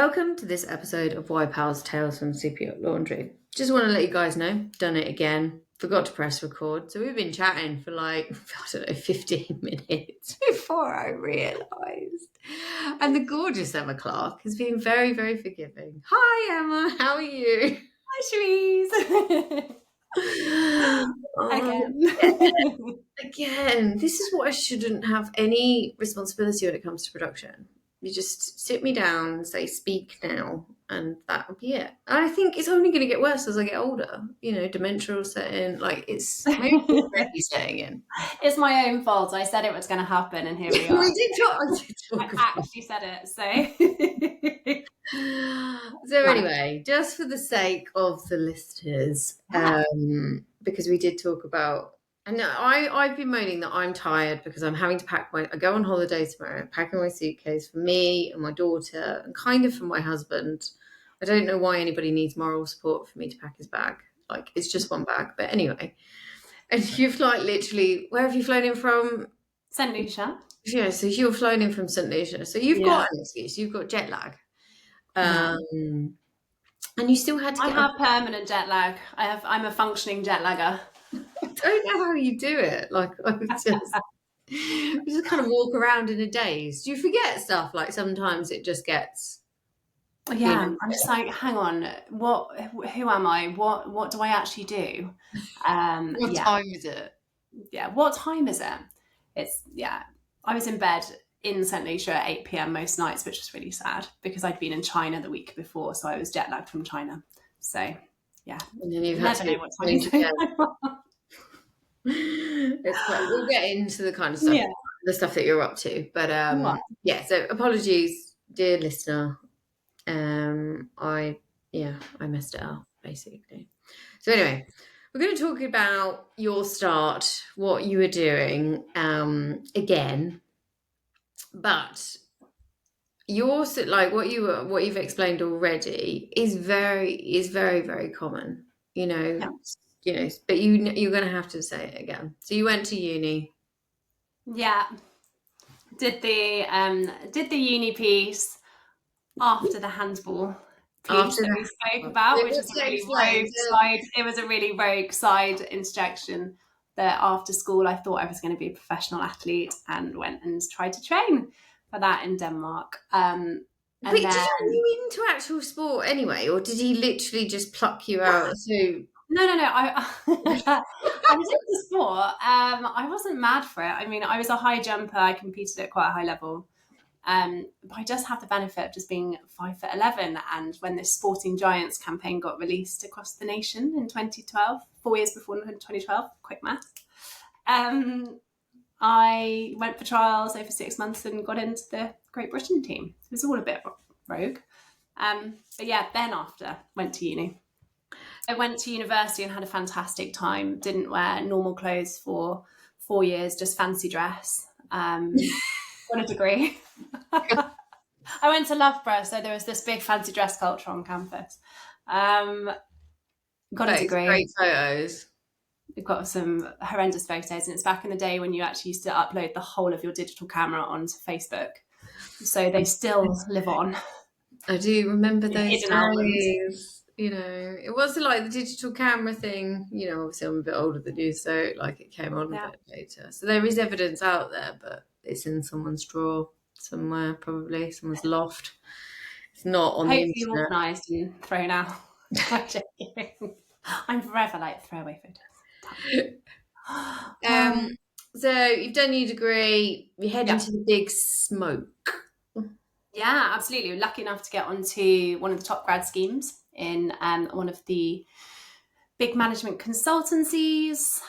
Welcome to this episode of Why Pals Tales from Superyacht Laundry. Just want to let you guys know, done it again. Forgot to press record. So we've been chatting for 15 minutes before I realised. And the gorgeous Emma Clark has been very, very forgiving. Hi, Emma. How are you? Hi, Cherise. Again. This is what I shouldn't have any responsibility when it comes to production. You just sit me down and say, speak now, and that would be it. And I think it's only going to get worse as I get older. You know, dementia will set in. It's maybe already setting in. It's my own fault. I said it was going to happen, and here we are. I did talk I actually said it, So anyway, just for the sake of the listeners, because we did talk about, and I've been moaning that I'm tired because I'm having to I go on holiday tomorrow, packing my suitcase for me and my daughter and kind of for my husband. I don't know why anybody needs moral support for me to pack his bag. It's just one bag. But anyway, and you've literally, where have you flown in from? St. Lucia. Yeah, so you've flown in from St. Lucia. So you've got an excuse. You've got jet lag. And you still had to I have permanent jet lag. I'm a functioning jet lagger. I don't know how you do it. You just kind of walk around in a daze. Do you forget stuff? Sometimes it just gets. Yeah, I'm just hang on. Who am I? What do I actually do? What time is it? Yeah, what time is it? I was in bed in St. Lucia at 8 p.m. most nights, which was really sad because I'd been in China the week before, so I was jet lagged from China. So yeah, and then you've never know what time it is. We'll get into the kind of stuff, the stuff that you're up to. But so apologies, dear listener. I messed it up basically. So anyway, we're going to talk about your start, what you were doing again. But yours, what you've explained already, is very, very common. But you're going to have to say it again. So you went to uni. Yeah, did the uni piece after the handball piece that we spoke about, which is a really rogue side. It was a really rogue side interjection. That after school I thought I was going to be a professional athlete and went and tried to train for that in Denmark. But did you into actual sport anyway, or did he literally just pluck you out? No. I was into sport. I wasn't mad for it. I mean, I was a high jumper. I competed at quite a high level. But I just had the benefit of just being 5'11", and when this Sporting Giants campaign got released across the nation in 2012, 4 years before 2012, quick math, I went for trials over 6 months and got into the Great Britain team. It was all a bit rogue. But yeah, then after, went to uni. I went to university and had a fantastic time. Didn't wear normal clothes for 4 years, just fancy dress. Got a degree. I went to Loughborough, so there was this big fancy dress culture on campus. Got a degree. Great photos. We've got some horrendous photos, and it's back in the day when you actually used to upload the whole of your digital camera onto Facebook. So they still live on. I do remember those days. It wasn't like the digital camera thing. Obviously I'm a bit older than you, so it came on a bit later. So there is evidence out there, but it's in someone's drawer somewhere, probably someone's loft. It's not on the internet. Organised and thrown out. I'm forever throwaway photos. So you've done your degree. You head into the big smoke. Yeah, absolutely. We're lucky enough to get onto one of the top grad schemes in one of the big management consultancies.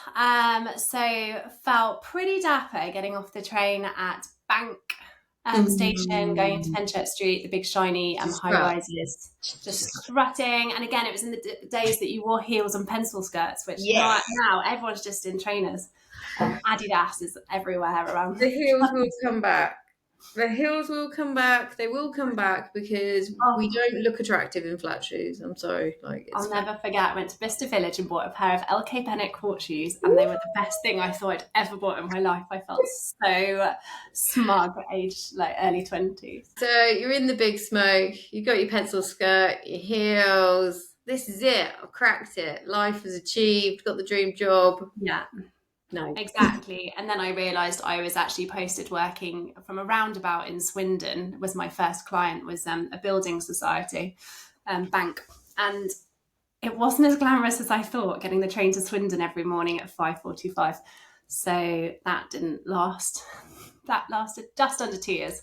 So felt pretty dapper getting off the train at Bank station, going into Fenchurch Street, the big shiny high rises, just strutting. And again, it was in the days that you wore heels and pencil skirts, which now everyone's just in trainers. Adidas is everywhere around. The heels will come back. The heels will come back. They will come back because we don't look attractive in flat shoes. I'm sorry. I'll never forget. I went to Bicester Village and bought a pair of LK Bennett court shoes, and they were the best thing I thought I'd ever bought in my life. I felt so smug at age early 20s. So you're in the big smoke. You got your pencil skirt, your heels. This is it. I've cracked it. Life is achieved. Got the dream job. Yeah. No. Exactly. And then I realised I was actually posted working from a roundabout in Swindon. Was my first client, was a building society bank. And it wasn't as glamorous as I thought, getting the train to Swindon every morning at 5:45. So that didn't last. That lasted just under 2 years.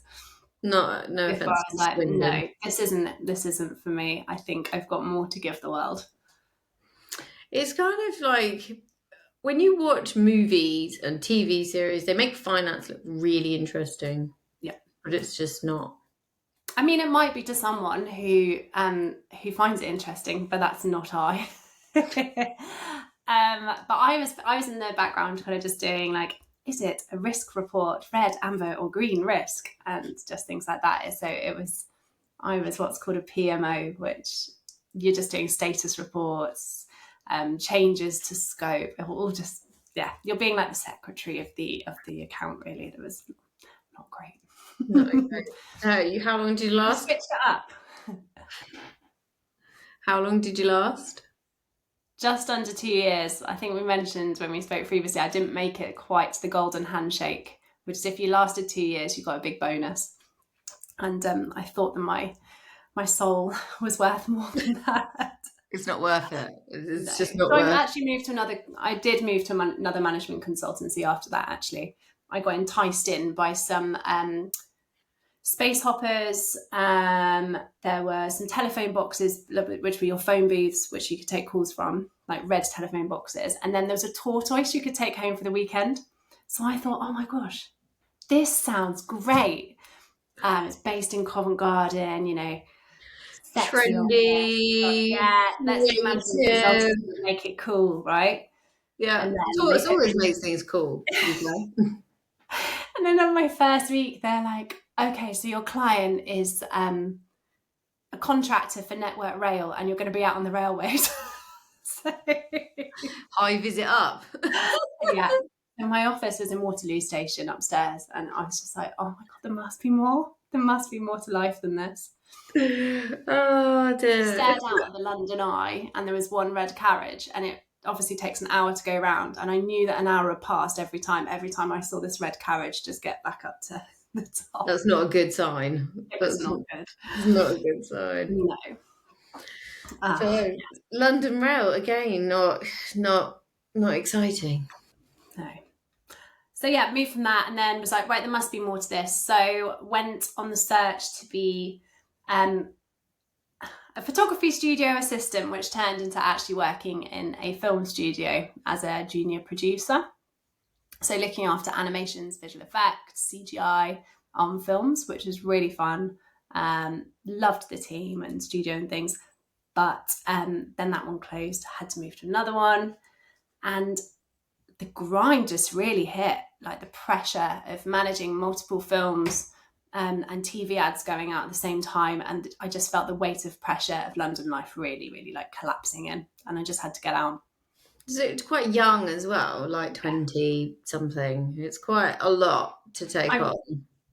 No offense. I was like, no, this isn't for me. I think I've got more to give the world. It's kind of like when you watch movies and TV series, they make finance look really interesting. Yeah. But it's just not. I mean, it might be to someone who finds it interesting, but that's not I. But I was in the background kind of just doing is it a risk report, red, amber or green risk, and just things like that. So I was what's called a PMO, which you're just doing status reports, changes to scope, all just, yeah, you're being like the secretary of the account, really. That was not great. How long did you last? Switched it up. How long did you last? Just under 2 years. I think we mentioned when we spoke previously, I didn't make it quite to the golden handshake, which is if you lasted 2 years, you got a big bonus. And I thought that my soul was worth more than that. It's not worth it. It's just not worth it. I actually moved to I did move to another management consultancy after that, actually. I got enticed in by some space hoppers. There were some telephone boxes, which were your phone booths, which you could take calls from, like red telephone boxes. And then there was a tortoise you could take home for the weekend. So I thought, oh my gosh, this sounds great. It's based in Covent Garden, sexy, trendy. Yeah, let's do management consulting, make it cool, right? Yeah, it always makes things cool. And then on my first week, they're like, okay, so your client is a contractor for Network Rail, and you're going to be out on the railways. High visit up. Yeah. And my office was in Waterloo Station upstairs, and I was just like, oh my God, there must be more. There must be more to life than this. Oh dear. I stared out at the London Eye, and there was one red carriage, and it obviously takes an hour to go round. And I knew that an hour had passed every time I saw this red carriage just get back up to the top. That's not a good sign. It's not good. It's not a good sign. No. So yes. London Rail again, not exciting. No. So yeah, moved from that, and then was like, right, there must be more to this. So went on the search to be a photography studio assistant, which turned into actually working in a film studio as a junior producer. So looking after animations, visual effects, CGI on films, which was really fun. Loved the team and studio and things. But then that one closed, had to move to another one. And the grind just really hit, like the pressure of managing multiple films and TV ads going out at the same time. And I just felt the weight of pressure of London life really, really collapsing in. And I just had to get out. So it's quite young as well, like 20 something. It's quite a lot to take on.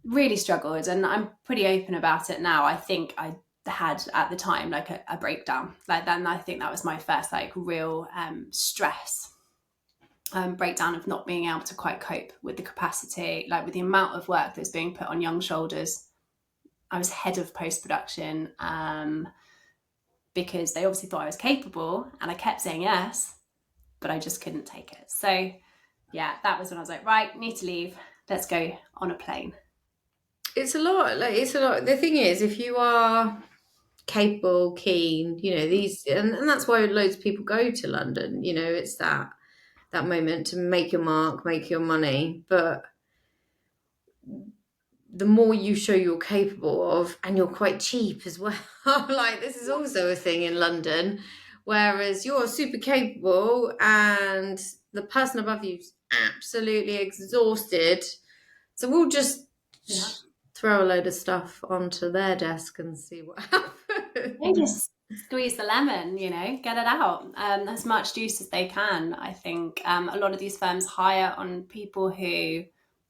Really struggled, and I'm pretty open about it now. I think I had at the time a breakdown. Then I think that was my first real stress. Breakdown of not being able to quite cope with the capacity, with the amount of work that's being put on young shoulders. I was head of post-production because they obviously thought I was capable, and I kept saying yes, but I just couldn't take it. So yeah, that was when I was like, right, need to leave. Let's go on a plane. It's a lot. The thing is, if you are capable, keen, these, and that's why loads of people go to London. It's that moment to make your mark, make your money. But the more you show you're capable of, and you're quite cheap as well. This is also a thing in London, whereas you're super capable and the person above you's absolutely exhausted. So we'll just throw a load of stuff onto their desk and see what happens. They just squeeze the lemon, get it out, as much juice as they can. I think a lot of these firms hire on people who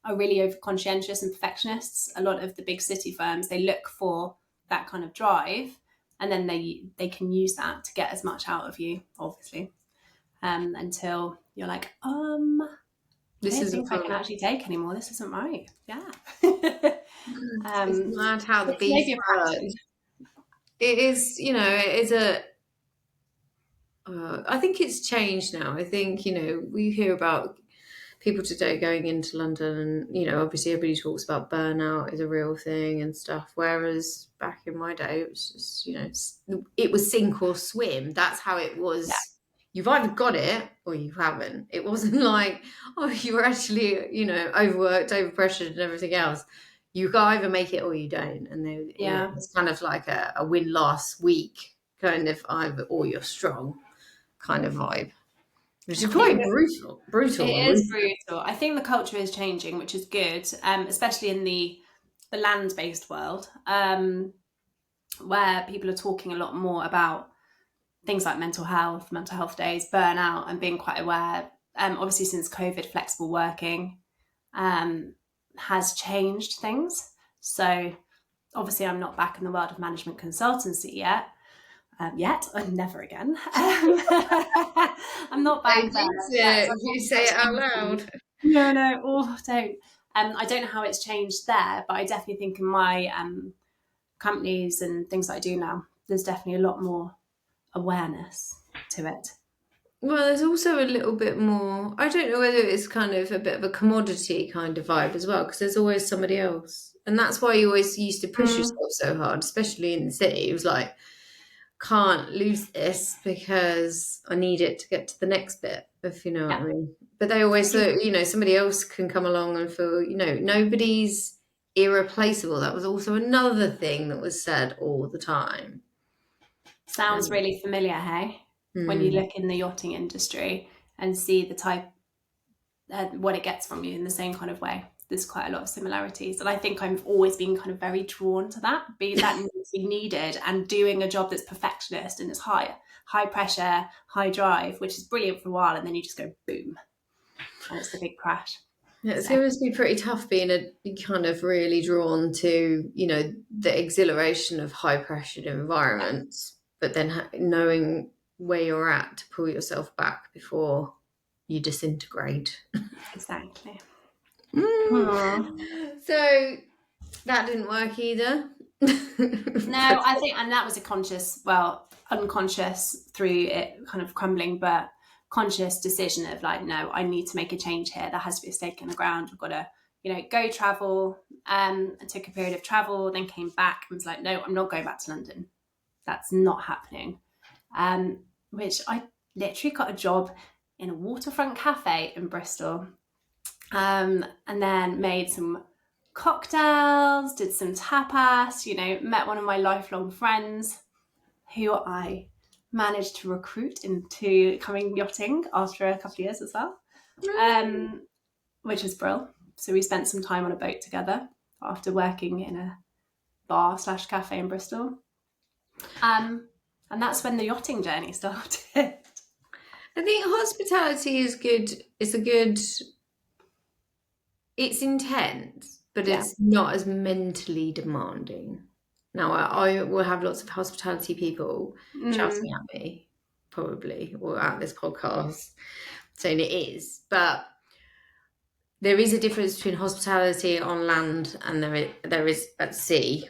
are really over conscientious and perfectionists. A lot of the big city firms, they look for that kind of drive, and then they can use that to get as much out of you, obviously, until you're like, this I don't think I can actually take anymore. This isn't right. Yeah. It's mad how the beast works. It is, it is I think it's changed now. I think, we hear about people today going into London and, obviously everybody talks about burnout is a real thing and stuff. Whereas back in my day, it was just, it was sink or swim. That's how it was. Yeah. You've either got it or you haven't. It wasn't like, you were actually, overworked, overpressured and everything else. You can either make it or you don't. And it's kind of like a win-loss week kind of either, or you're strong kind of vibe. Which is quite brutal. It is brutal. I think the culture is changing, which is good, especially in the land-based world, where people are talking a lot more about things like mental health days, burnout, and being quite aware. Obviously, since COVID, flexible working has changed things. So obviously, I'm not back in the world of management consultancy yet, and never again. I'm not back there. You say it out loud. No, don't. I don't know how it's changed there, but I definitely think in my companies and things that I do now, there's definitely a lot more awareness to it. Well, there's also a little bit more, I don't know whether it's kind of a bit of a commodity kind of vibe as well, because there's always somebody else. And that's why you always used to push yourself so hard, especially in the city. It was like, can't lose this because I need it to get to the next bit, if you know what I mean. But they always thought, somebody else can come along and feel, nobody's irreplaceable. That was also another thing that was said all the time. Sounds really familiar, hey? When you look in the yachting industry and see the type, what it gets from you in the same kind of way. There's quite a lot of similarities. And I think I've always been kind of very drawn to that, being that needed and doing a job that's perfectionist and it's high pressure, high drive, which is brilliant for a while. And then you just go boom. And it's the big crash. Yeah, it's going to be pretty tough being kind of really drawn to, the exhilaration of high pressured environments, but then knowing where you're at to pull yourself back before you disintegrate. Exactly. So that didn't work either. No, I think, and that was unconscious through it kind of crumbling, but conscious decision of like, no, I need to make a change here. There has to be a stake in the ground. I've got to, go travel. I took a period of travel, then came back and was like, no, I'm not going back to London. That's not happening. Which I literally got a job in a waterfront cafe in Bristol. And then made some cocktails, did some tapas, met one of my lifelong friends who I managed to recruit into coming yachting after a couple of years as well, which was brilliant. So we spent some time on a boat together after working in a bar/cafe in Bristol. And that's when the yachting journey started. I think hospitality is good. It's intense, but it's not as mentally demanding. Now, I will have lots of hospitality people shouting at me, probably, or at this podcast, saying it is. But there is a difference between hospitality on land and there is at sea,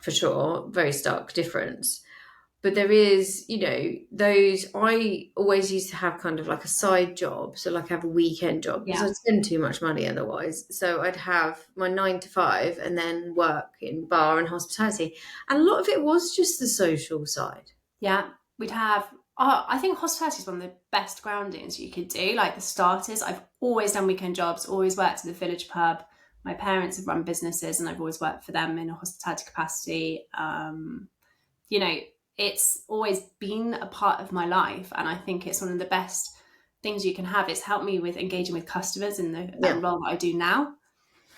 for sure. Very stark difference. But there is, those, I always used to have kind of like a side job. So like I have a weekend job because I'd spend too much money otherwise. So I'd have my 9 to 5 and then work in bar and hospitality. And a lot of it was just the social side. Yeah, we'd have, I think hospitality is one of the best groundings you could do. Like the starters, I've always done weekend jobs, always worked at the village pub. My parents have run businesses and I've always worked for them in a hospitality capacity. It's always been a part of my life. And I think it's one of the best things you can have. It's helped me with engaging with customers in the role that I do now,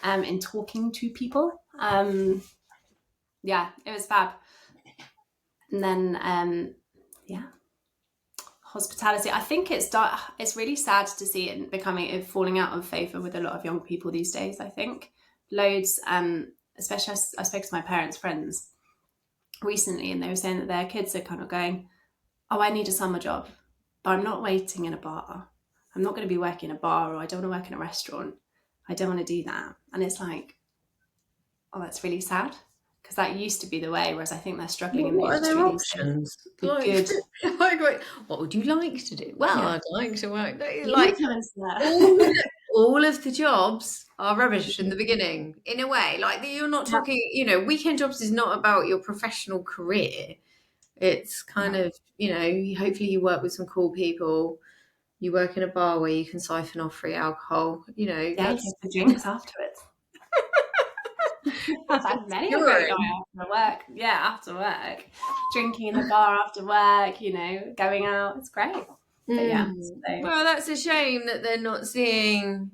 in talking to people. Yeah, it was fab. And then, hospitality. I think it's really sad to see it falling out of favour with a lot of young people these days. I think loads, especially I spoke to my parents' friends recently, and they were saying that their kids are kind of going, "Oh, I need a summer job, but I'm not waiting in a bar. I'm not going to be working in a bar, or I don't want to work in a restaurant. I don't want to do that." And it's like, oh, that's really sad, because that used to be the way, whereas I think they're struggling in the What are industry their these days. options? Good. What would you like to do? Well, I'd like to work. Like all of the jobs are rubbish in the beginning, in a way. Like you're not talking, weekend jobs is not about your professional career. It's kind of, hopefully you work with some cool people. You work in a bar where you can siphon off free alcohol. Yeah, you have the drinks afterwards. I've had many a great night after work. Yeah, after work. Drinking in the bar after work, going out. It's great. But yeah. Well, that's a shame that they're not seeing.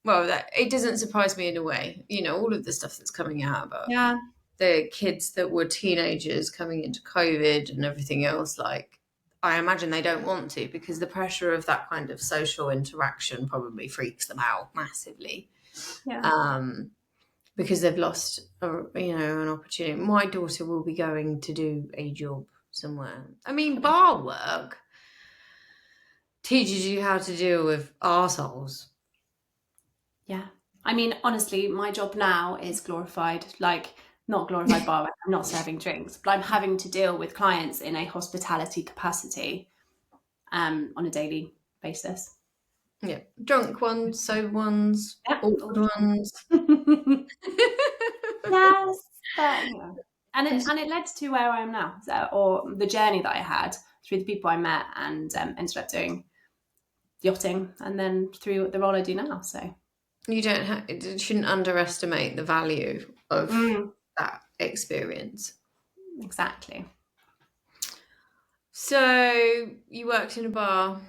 Well, it doesn't surprise me in a way. All of the stuff that's coming out about the kids that were teenagers coming into COVID and everything else. Like, I imagine they don't want to, because the pressure of that kind of social interaction probably freaks them out massively. Yeah. Because they've lost, an opportunity. My daughter will be going to do a job somewhere. I mean, bar work teaches you how to deal with arseholes. Yeah. I mean, honestly, my job now is glorified, like not glorified bar work. I'm not serving drinks, but I'm having to deal with clients in a hospitality capacity on a daily basis. Yeah, drunk ones, sober ones, awkward ones. Yes, but and it led to where I am now, or the journey that I had through the people I met, and ended up doing yachting, and then through the role I do now. So you shouldn't underestimate the value of that experience. Exactly. So you worked in a bar.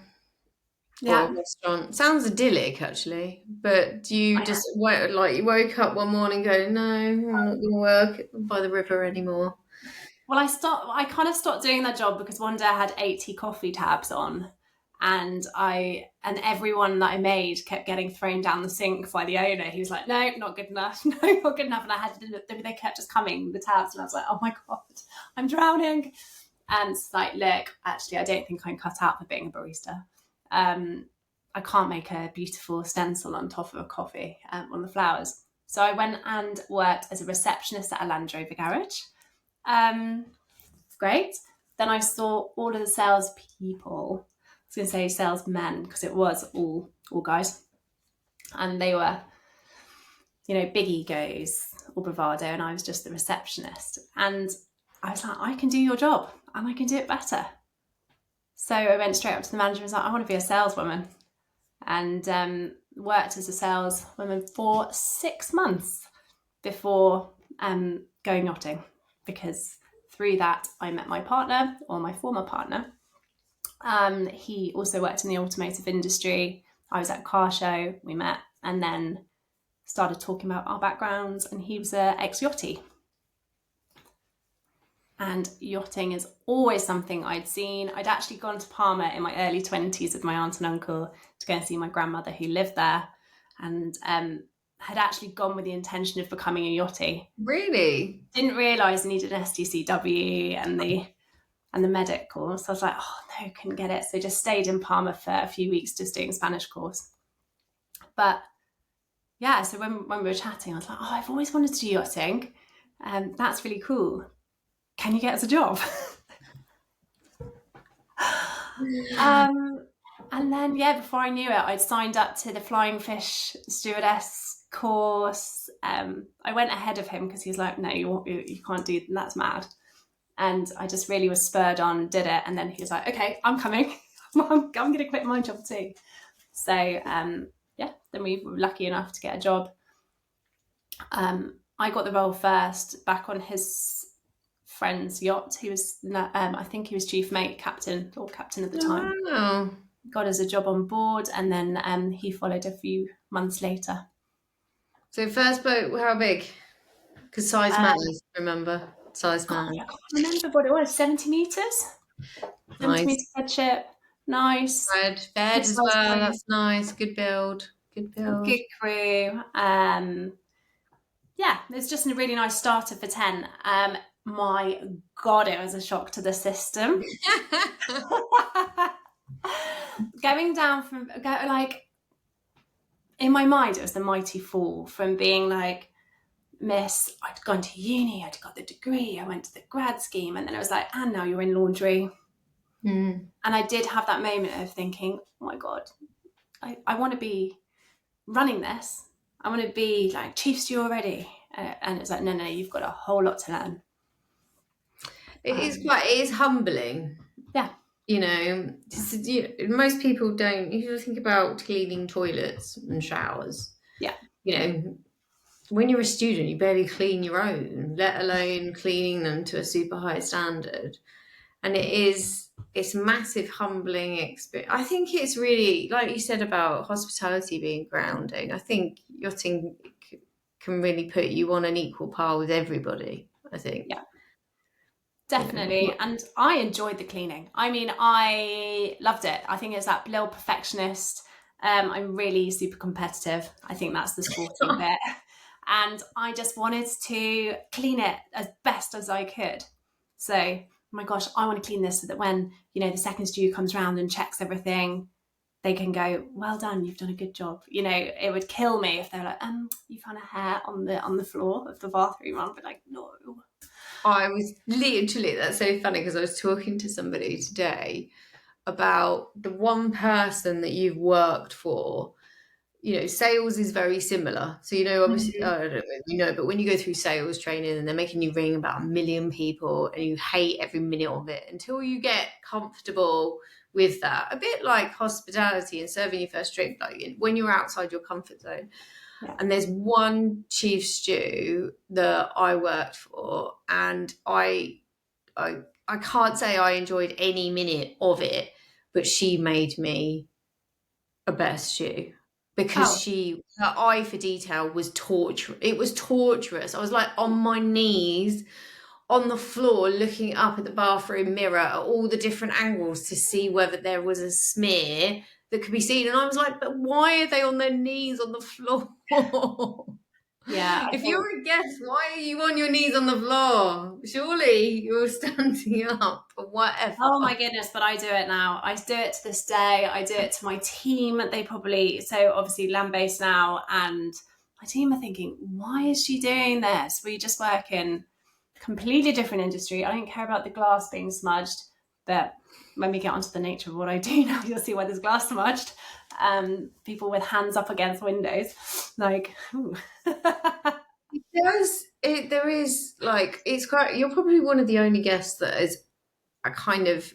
Yeah. Or a restaurant. Sounds idyllic, actually. But do you just you woke up one morning going, no, I'm not going to work by the river anymore? Well, I kind of stopped doing that job because one day I had 80 coffee tabs on, and everyone that I made kept getting thrown down the sink by the owner. He was like, no, not good enough. No, not good enough. And they kept just coming, the tabs. And I was like, oh my God, I'm drowning. And it's like, look, actually, I don't think I'm cut out for being a barista. I can't make a beautiful stencil on top of a coffee on the flowers. So I went and worked as a receptionist at a Land Rover garage. Great. Then I saw all of the salespeople. I was going to say salesmen, because it was all guys, and they were, big egos, all bravado, and I was just the receptionist. And I was like, I can do your job, and I can do it better. So I went straight up to the manager and was like, I want to be a saleswoman, and worked as a saleswoman for 6 months before going yachting, because through that I met my partner, or my former partner. He also worked in the automotive industry. I was at a car show, we met, and then started talking about our backgrounds, and he was an ex-yachty. And yachting is always something I'd seen. I'd actually gone to Palma in my early 20s with my aunt and uncle to go and see my grandmother who lived there, and had actually gone with the intention of becoming a yachty. Really? Didn't realise I needed an STCW and the medical. So I was like, oh no, couldn't get it. So just stayed in Palma for a few weeks just doing Spanish course. But yeah, so when we were chatting, I was like, oh, I've always wanted to do yachting. That's really cool. Can you get us a job? And then, before I knew it, I'd signed up to the Flying Fish stewardess course. I went ahead of him because he was like, no, you can't do that. That's mad. And I just really was spurred on, did it. And then he was like, okay, I'm coming. I'm going to quit my job too. So, then we were lucky enough to get a job. I got the role first back on his friend's yacht. He was, I think he was chief mate, captain at the time. Wow. Got us a job on board, and then he followed a few months later. So first boat, how big? Because size matters, remember? Size God, matters. I can't remember what it was. 70 meters. Nice. 70-meter headship. Nice. Bed Good as size well. room. That's nice. Good build. Good A build. good crew. Yeah, it's just a really nice starter for 10. My God, it was a shock to the system. Going down from, like, in my mind, it was the mighty fall from being like, Miss, I'd gone to uni, I'd got the degree, I went to the grad scheme, and then it was like, and now you're in laundry. Mm. And I did have that moment of thinking, oh my God, I want to be running this. I want to be like chief steward already. And it's like, no, you've got a whole lot to learn. It is humbling. Yeah. Most people don't. If you think about cleaning toilets and showers, yeah, when you're a student, you barely clean your own, let alone cleaning them to a super high standard. And it's massive humbling experience. I think it's really, like you said about hospitality being grounding, I think yachting can really put you on an equal par with everybody, I think. Yeah. Definitely. And I enjoyed the cleaning. I mean, I loved it. I think it's that little perfectionist. I'm really super competitive. I think that's the sporting bit. And I just wanted to clean it as best as I could. So, oh my gosh, I want to clean this so that when, the second stew comes around and checks everything, they can go, well done, you've done a good job. It would kill me if they're like, you found a hair on the floor of the bathroom. I'd be like, no. I was literally, that's so funny because I was talking to somebody today about the one person that you've worked for. Sales is very similar. So, obviously, I don't know, but when you go through sales training and they're making you ring about 1 million people and you hate every minute of it until you get comfortable with that, a bit like hospitality and serving your first drink, like when you're outside your comfort zone. Yeah. And there's one chief stew that I worked for, and I can't say I enjoyed any minute of it, but she made me a better stew because her eye for detail was torture. It was torturous. I was like on my knees on the floor looking up at the bathroom mirror at all the different angles to see whether there was a smear that could be seen. And I was like, but why are they on their knees on the floor? Yeah. If you're a guest, why are you on your knees on the floor? Surely you're standing up or whatever. Oh my goodness, but I do it now. I do it to this day. I do it to my team. So obviously land-based now, and my team are thinking, why is she doing this? We just work in completely different industry. I don't care about the glass being smudged, but when we get onto the nature of what I do now, you'll see why there's glass smudged. People with hands up against windows, like, There is like, it's quite, you're probably one of the only guests that is a kind of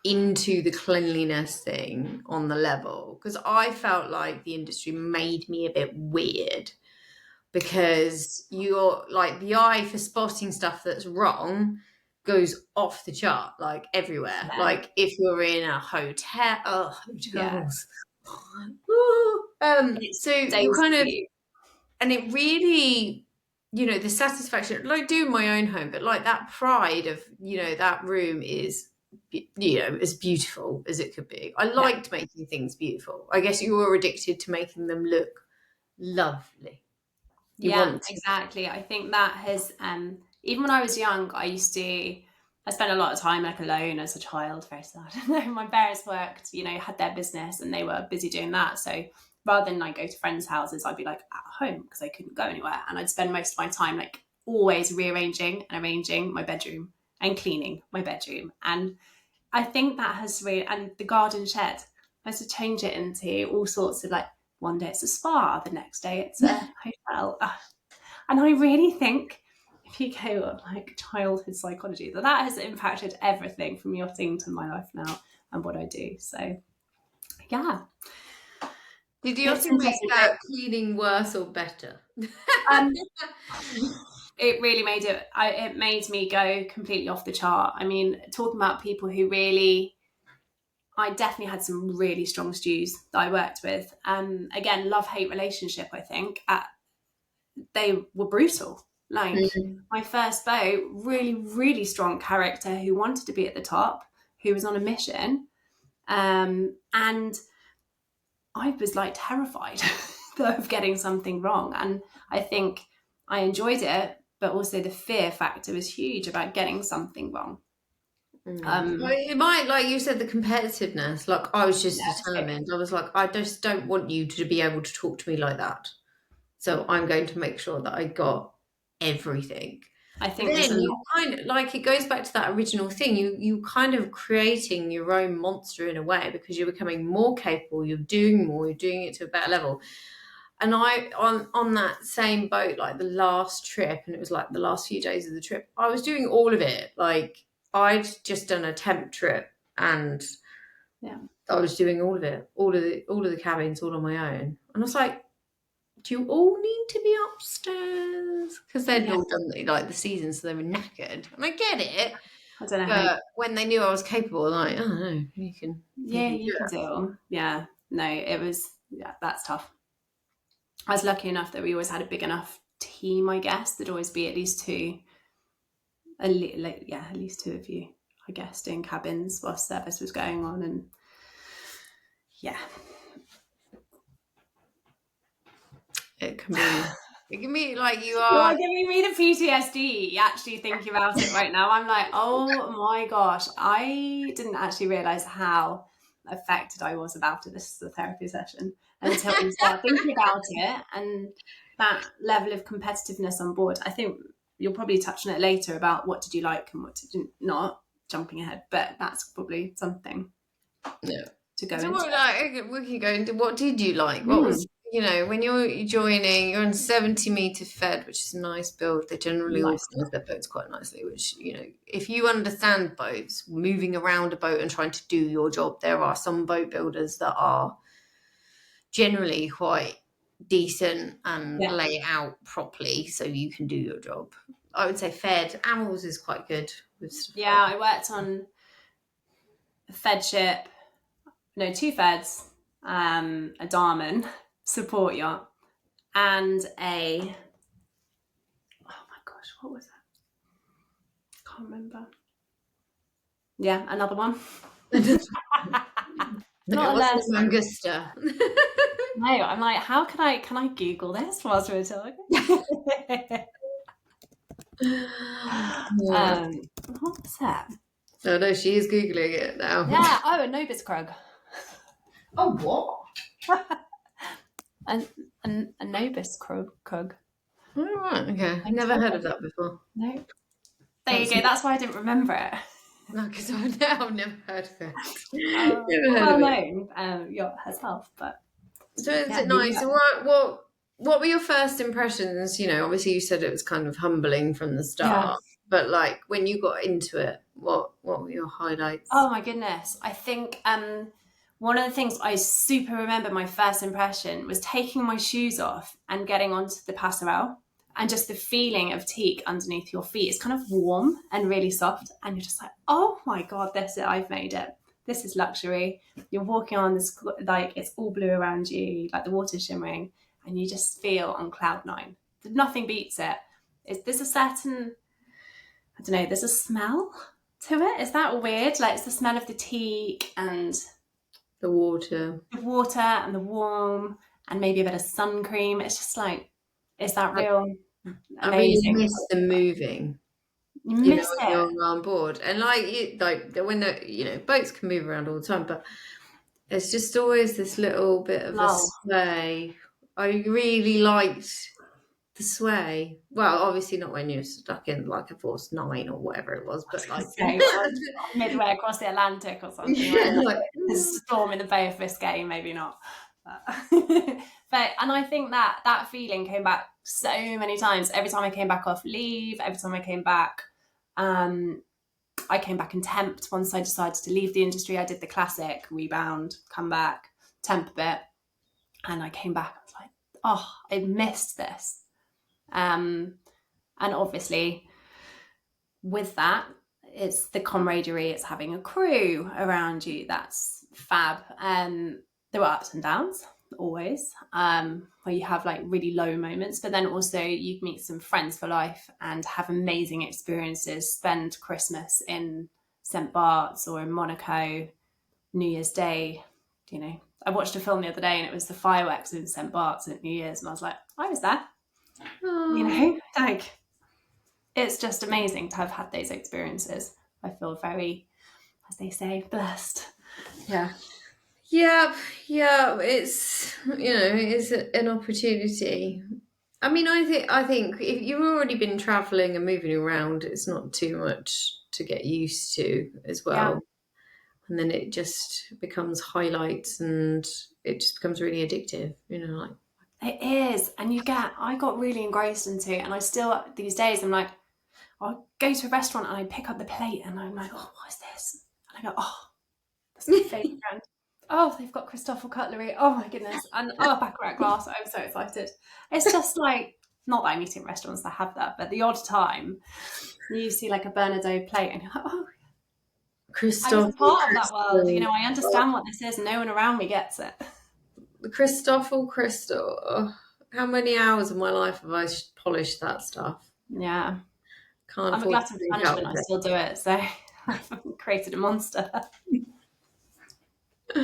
into the cleanliness thing on the level, because I felt like the industry made me a bit weird because you're like, the eye for spotting stuff that's wrong goes off the chart, like everywhere. Yeah. Like if you're in a hotels. Yeah. So you kind of, and it really, the satisfaction, like doing my own home, but like that pride of, that room is, as beautiful as it could be. I liked making things beautiful. I guess you were addicted to making them look lovely. Exactly. I think that has, even when I was young, I spent a lot of time like alone as a child, very sad. My parents worked, had their business and they were busy doing that. So rather than like go to friends' houses, I'd be like at home because I couldn't go anywhere. And I'd spend most of my time like always rearranging and arranging my bedroom and cleaning my bedroom. And I think that has really, and the garden shed, I had to change it into all sorts of like, one day it's a spa, the next day it's a hotel. And I really think if you go on like childhood psychology, that has impacted everything from yachting to my life now and what I do. So, yeah. Did yachting make that cleaning worse or better? It really made it. It made me go completely off the chart. I mean, talking about people who really, I definitely had some really strong stews that I worked with. Again, love-hate relationship, I think. They were brutal. Like my first boat, really, really strong character who wanted to be at the top, who was on a mission. And I was like terrified of getting something wrong. And I think I enjoyed it, but also the fear factor was huge about getting something wrong. It might, like you said, the competitiveness. Like I was just determined. I was like, I just don't want you to be able to talk to me like that. So I'm going to make sure that I got everything. I think then you kind of like, it goes back to that original thing. You kind of creating your own monster in a way, because you're becoming more capable. You're doing more. You're doing it to a better level. And I on that same boat, like the last trip, and it was like the last few days of the trip, I was doing all of it. Like I'd just done a temp trip, and I was doing all of it, all of the cabins, all on my own. And I was like, do you all need to be upstairs? Because they'd all done like the season, so they were knackered. And I get it. I don't know. But when they knew I was capable, like, oh no, you can. You can do it. Yeah. No, it was. Yeah, that's tough. I was lucky enough that we always had a big enough team. I guess there'd always be at least two. At least two of you, I guess, doing cabins while service was going on, and it can be like you are giving me the PTSD actually thinking about it right now. I'm like, oh my gosh, I didn't actually realize how affected I was about it. This is a therapy session until we start thinking about it, and that level of competitiveness on board. I think you'll probably touch on it later about what did you like and what did you not, jumping ahead, but that's probably something to go into. We can go into what did you like? What was, when you're joining, you're on 70-meter fed, which is a nice build. They generally organise their boats quite nicely, which, if you understand boats, moving around a boat and trying to do your job, there are some boat builders that are generally quite decent and lay it out properly so you can do your job. I would say fed. Amels is quite good with stuff. I worked on a fed ship, two feds, a Darman support yacht, and a, oh my gosh, what was that? Can't remember. Yeah, another one. Not a Mangusta. No, I'm like, can I Google this whilst we're talking? What's that? Oh no, she is Googling it now. Yeah, a Nobis Krug. Oh, what? a Nobis Krug. Oh, right, okay. I've never heard of that before. No. There you go, that's why I didn't remember it. No, because I've never heard of it. Well known yacht herself, but. So is it nice? So what were your first impressions? Obviously you said it was kind of humbling from the start, but like when you got into it, what were your highlights? Oh my goodness. I think one of the things I super remember my first impression was taking my shoes off and getting onto the passerelle, and just the feeling of teak underneath your feet. It's kind of warm and really soft, and you're just like, oh my God, I've made it. This is luxury. You're walking on this, like it's all blue around you, like the water's shimmering, and you just feel on cloud nine. Nothing beats it. There's a certain, I don't know, there's a smell to it. Is that weird? Like it's the smell of the teak and the water and the warm and maybe a bit of sun cream. It's just like, is that real? Amazing. I mean, you miss the moving. You miss it. You're on board, and when the boats can move around all the time, but there's just always this little bit of a sway. I really liked the sway. Well, obviously not when you're stuck in like a force 9 or whatever it was, but like midway across the Atlantic or something. Like a storm in the Bay of Biscay, maybe not. But and I think that feeling came back so many times. Every time I came back off leave, every time I came back, I came back and temped. Once I decided to leave the industry, I did the classic rebound, come back, temp a bit, and I came back. I was like, oh, I missed this. And obviously, with that, it's the camaraderie. It's having a crew around you. That's fab. There were ups and downs. always, where you have like really low moments, but then also you meet some friends for life and have amazing experiences, spend Christmas in St. Bart's or in Monaco, New Year's Day. You know, I watched a film the other day and it was the fireworks in St. Bart's at New Year's, and I was like, I was there. You know, like, it's just amazing to have had those experiences. I feel very, as they say, blessed. Yeah. Yeah, it's, it's an opportunity. I mean, I think if you've already been traveling and moving around, it's not too much to get used to as well. Yeah. And then it just becomes highlights and it just becomes really addictive, like. It is. And I got really engrossed into it, and I still, these days, I'm like, I'll go to a restaurant and I pick up the plate and I'm like, oh, what is this? And I go, oh, that's my favourite brand. Oh, they've got Cristofel cutlery. Oh my goodness. And baccarat glass. I'm so excited. It's just like, not that I'm eating at restaurants that have that, but the odd time you see like a Bernardo plate and you're like, oh, Crystal. I was part of that world. I understand what this is. No one around me gets it. The crystal. How many hours of my life have I polished that stuff? Yeah. Can't I'm a glutton for punishment. I still do it. So I've created a monster. So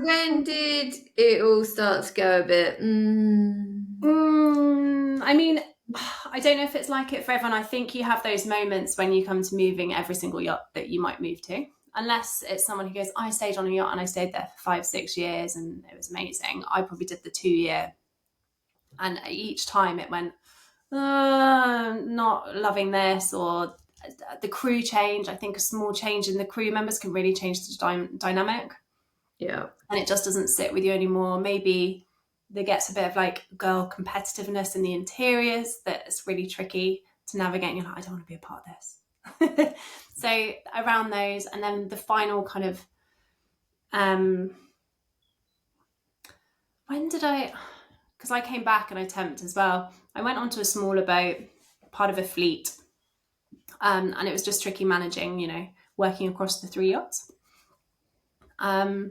when did it all start to go a bit? I mean, I don't know if it's like it for everyone. I think you have those moments when you come to moving every single yacht that you might move to. Unless it's someone who goes, I stayed on a yacht and I stayed there for 5-6 years and it was amazing. I probably did the 2-year. And each time it went, not loving this, or the crew change. I think a small change in the crew members can really change the dynamic. Yeah. And it just doesn't sit with you anymore. Maybe there gets a bit of like girl competitiveness in the interiors that's really tricky to navigate. And you're like, I don't want to be a part of this. So around those, and then the final kind of, when did because I came back and I temped as well. I went onto a smaller boat, part of a fleet, and it was just tricky managing, working across the 3 yachts. Yeah,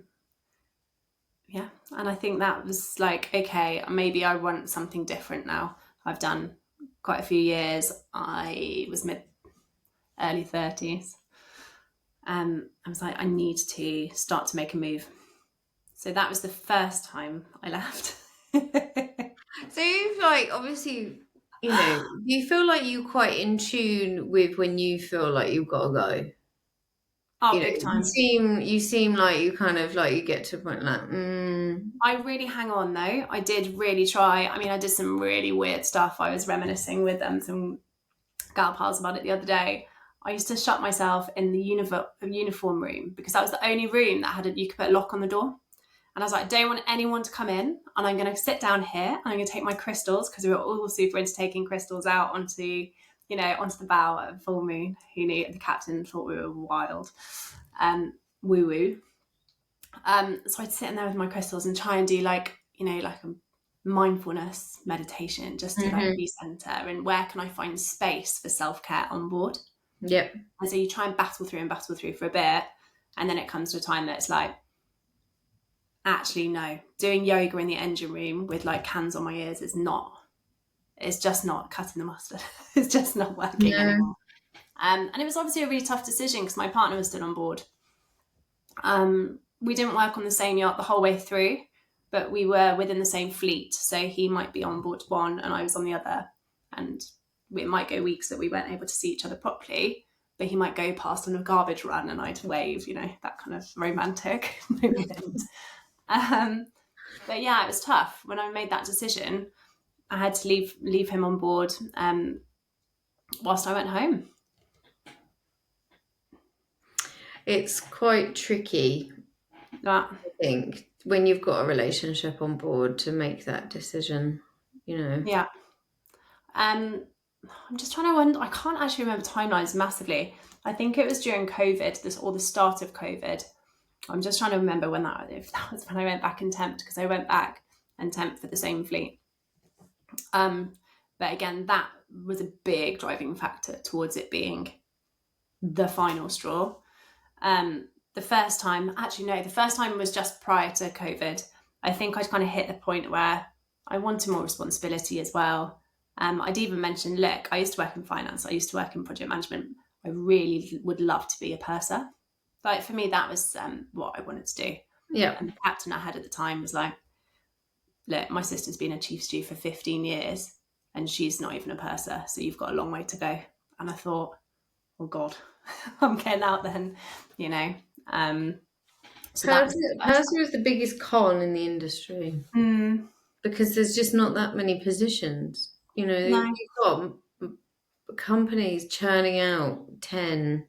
and I think that was like, okay, maybe I want something different now. I've done quite a few years. I was early 30s. I was like, I need to start to make a move. So that was the first time I left. So you've obviously, you feel like you're quite in tune with when you feel like you've got to go. Oh, big time. You seem like you kind of you get to a point like, I really hang on though. I did really try. I mean, I did some really weird stuff. I was reminiscing with some gal pals about it the other day. I used to shut myself in the uniform room because that was the only room that you could put a lock on the door. And I was like, I don't want anyone to come in, and I'm going to sit down here and I'm going to take my crystals, because we were all super into taking crystals out onto the bow at full moon. Who knew? The captain thought we were wild. Woo-woo. So I'd sit in there with my crystals and try and do like a mindfulness meditation, just to recenter, and where can I find space for self-care on board. Yep. And so you try and battle through for a bit, and then it comes to a time that it's like, actually no, doing yoga in the engine room with like cans on my ears it's just not cutting the mustard. It's just not working anymore. And it was obviously a really tough decision because my partner was still on board. We didn't work on the same yacht the whole way through, but we were within the same fleet, so he might be on board one and I was on the other, and it might go weeks that we weren't able to see each other properly, but he might go past on a garbage run and I'd wave, that kind of romantic moment. But yeah, it was tough. When I made that decision, I had to leave him on board whilst I went home. It's quite tricky, I think, when you've got a relationship on board to make that decision, Yeah. I'm just trying to wonder, I can't actually remember timelines massively. I think it was during COVID, or the start of COVID. I'm just trying to remember if that was when I went back and temped, because I went back and temped for the same fleet. But again, that was a big driving factor towards it being the final straw. The first time was just prior to COVID. I think I'd kind of hit the point where I wanted more responsibility as well. I'd even mentioned, look, I used to work in finance, I used to work in project management. I really would love to be a purser. Like for me, that was what I wanted to do. Yeah. And the captain I had at the time was like, look, my sister's been a chief stew for 15 years and she's not even a purser, so you've got a long way to go. And I thought, oh God, I'm getting out then, you know. So purser is the biggest con in the industry because there's just not that many positions. You know, you've got companies churning out 10,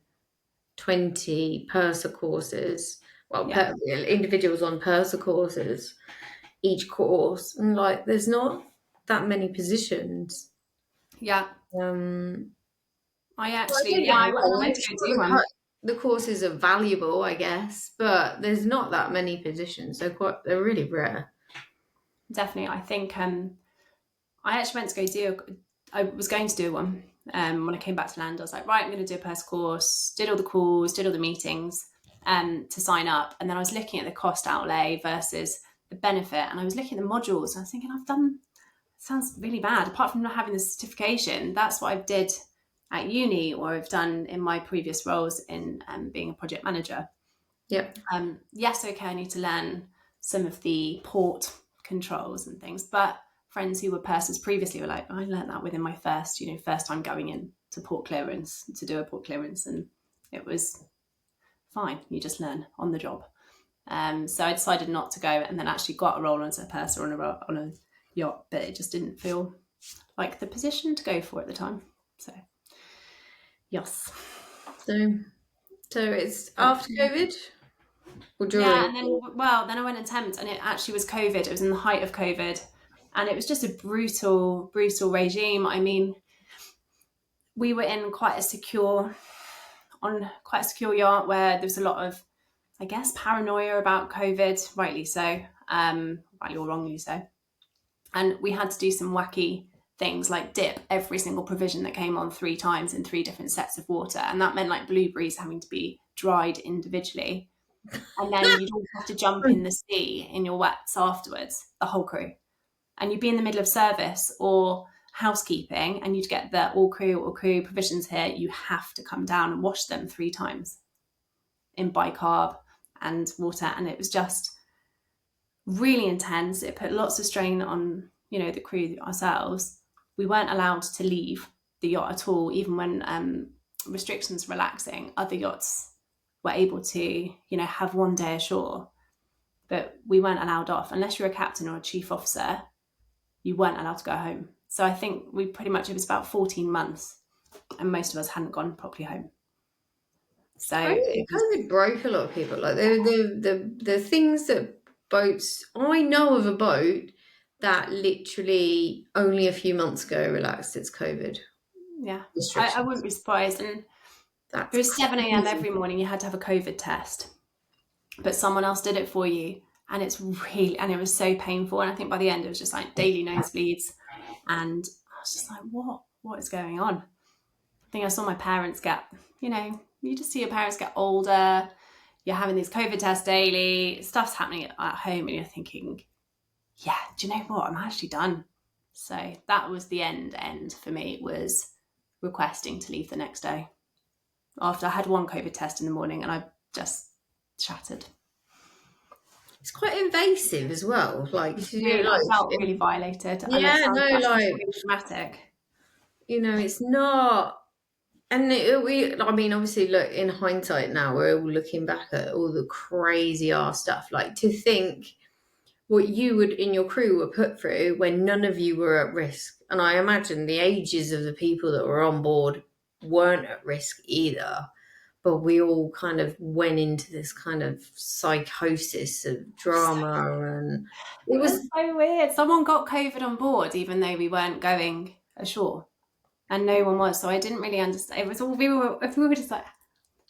20 purser courses. Well, individuals on purser courses, each course, and like there's not that many positions. Yeah. I actually, I went to do one. The courses are valuable, I guess, but there's not that many positions. They're really rare. Definitely. I think I actually went to I was going to do one. When I came back to land, I was like, right, I'm going to do a purse course, did all the calls, did all the meetings to sign up. And then I was looking at the cost outlay versus the benefit. And I was looking at the modules and I was thinking, sounds really bad. Apart from not having the certification, that's what I did at uni or I've done in my previous roles in being a project manager. Yep. Yes, okay, I need to learn some of the port controls and things, but friends who were pursers previously were like, I learned that within my first time going in to port clearance, to do a port clearance, and it was fine. You just learn on the job. So I decided not to go and then actually got a role as a purser on a yacht, but it just didn't feel like the position to go for at the time. So yes. So it's after COVID? Or during? Yeah, and then I went and temped, and it actually was COVID. It was in the height of COVID, and it was just a brutal regime. I mean, we were in quite a secure yacht where there was a lot of, I guess, paranoia about COVID, rightly so, rightly or wrongly so. And we had to do some wacky things like dip every single provision that came on 3 times in 3 different sets of water. And that meant like blueberries having to be dried individually. And then you'd all have to jump in the sea in your wets afterwards, the whole crew. And you'd be in the middle of service or housekeeping and you'd get the all crew provisions here. You have to come down and wash them 3 times in bicarb and water. And it was just really intense. It put lots of strain on, the crew ourselves. We weren't allowed to leave the yacht at all, even when restrictions relaxing. Other yachts were able to, have 1 day ashore, but we weren't allowed off. Unless you're a captain or a chief officer, you weren't allowed to go home. So I think it was about 14 months and most of us hadn't gone properly home. So COVID broke a lot of people. Like the things that boats, I know of a boat that literally only a few months ago relaxed its COVID. Yeah, I wouldn't be surprised. And it was 7 a.m. every morning. You had to have a COVID test, but someone else did it for you. And it was so painful. And I think by the end, it was just like daily nosebleeds. And I was just like, what is going on? I think I saw my parents get, you just see your parents get older. You're having these COVID tests daily. Stuff's happening at home. And you're thinking, yeah, do you know what? I'm actually done. So that was the end for me. It was requesting to leave the next day. After I had 1 COVID test in the morning and I just shattered. It's quite invasive as well. Like, I felt really violated. Yeah, really dramatic. It's not. And obviously, look, in hindsight now, we're all looking back at all the crazy ass stuff. Like, to think what you would in your crew were put through when none of you were at risk. And I imagine the ages of the people that were on board weren't at risk either. But we all kind of went into this kind of psychosis of drama, and it was so weird. Someone got COVID on board, even though we weren't going ashore, and no one was. So I didn't really understand. It was all we were just like,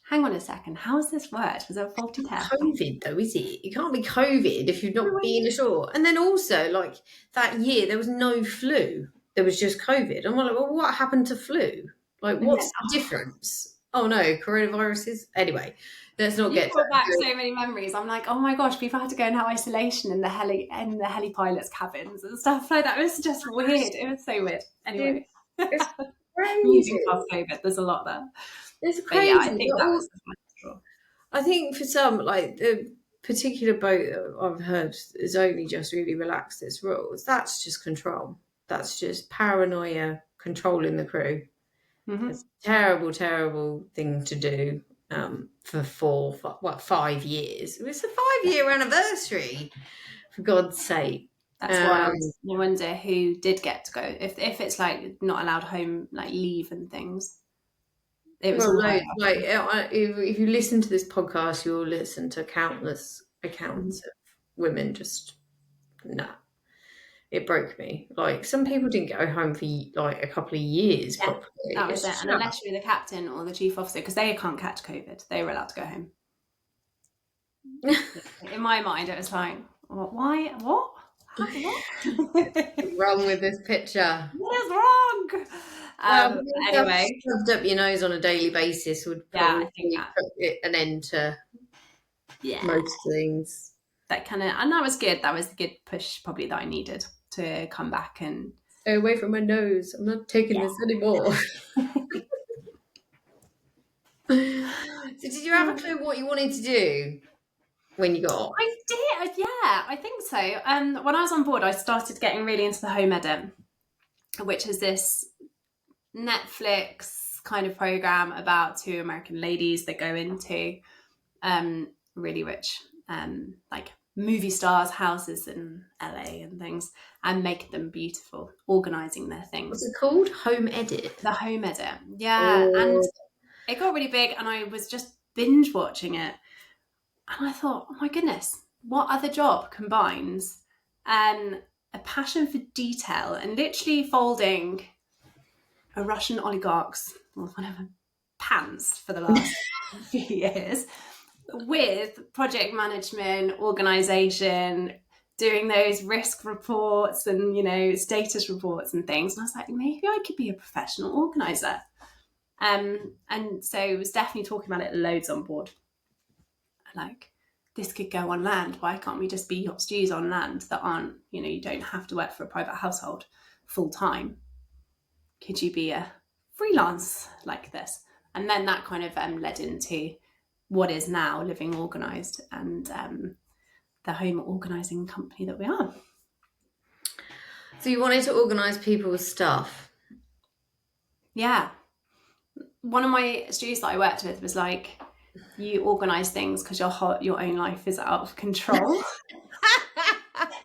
hang on a second, how has this worked? Was it a faulty test? COVID though, is it? It can't be COVID if you've not been ashore. And then also, like that year, there was no flu. There was just COVID. I'm like, well, what happened to flu? Like, what's the difference? Oh no, coronaviruses. Anyway, let's not You get brought back so many memories. I'm like, oh my gosh, people had to go into isolation in the heli pilots' cabins and stuff like that. It was just weird. It was so weird. Anyway, it's moving crazy. past COVID, there's a lot there. It's But yeah, I crazy. think that was the final straw. I think for some, like the particular boat that I've heard is only just really relaxed its rules. That's just control. That's just paranoia controlling the crew. Mm-hmm. It's a terrible, terrible thing to do for 5 years. It was a 5-year anniversary, for God's sake. That's wild. I wonder who did get to go. If it's like not allowed home, like leave and things. It was all like if you listen to this podcast, you'll listen to countless accounts of women just it broke me. Like some people didn't go home for like a couple of years properly. That was it. And unless you're the captain or the chief officer, because they can't catch COVID, they were allowed to go home. In my mind, it was like, why? What? What's wrong with this picture? What is wrong? Anyway, shoved up your nose on a daily basis would probably put an end to most things. That kind of, and that was good. That was the good push, probably, that I needed to come back and stay away from my nose. I'm not taking this anymore. So, did you have a clue what you wanted to do when you got off? I did, yeah, I think so. When I was on board, I started getting really into the home edit, which is this Netflix kind of program about two American ladies that go into really rich like movie stars' houses in LA and things and make them beautiful, organising their things. What's it called? Home edit? The home edit, yeah. And it got really big and I was just binge watching it. And I thought, oh my goodness, what other job combines a passion for detail and literally folding a Russian oligarch's pants for the last few years with project management, organisation, doing those risk reports and, status reports and things. And I was like, maybe I could be a professional organiser. And so I was definitely talking about it loads on board. Like, this could go on land. Why can't we just be yacht stews on land that aren't, you don't have to work for a private household full time? Could you be a freelance like this? And then that kind of led into what is now Living Organised and the home organising company that we are. So you wanted to organise people's stuff? Yeah. One of my stews that I worked with was like, you organise things because your own life is out of control.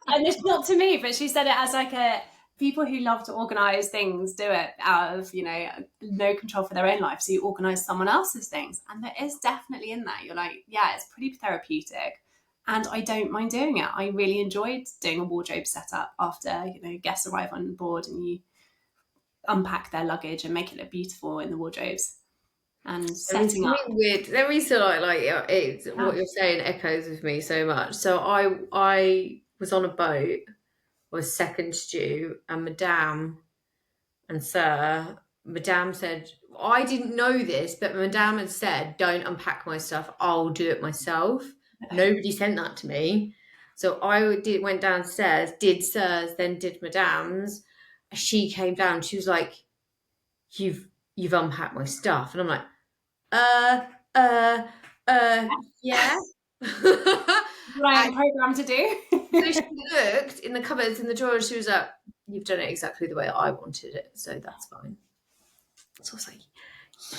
And it's not to me, but she said it as like people who love to organise things do it out of, no control for their own life. So you organise someone else's things. And there is definitely in that. You're like, yeah, it's pretty therapeutic. And I don't mind doing it. I really enjoyed doing a wardrobe setup after, guests arrive on board and you unpack their luggage and make it look beautiful in the wardrobes. And setting up. Weird. There is what you're saying echoes with me so much. So I was on a boat, was second stew, and Madame said, I didn't know this, but Madame had said, don't unpack my stuff, I'll do it myself. Nobody sent that to me. So I went downstairs, did Sir's, then did Madame's. She came down, she was like, you've unpacked my stuff. And I'm like, yeah. What I'm programmed to do. So she looked in the cupboards in the drawers. She was like, you've done it exactly the way I wanted it, so that's fine. So I was like,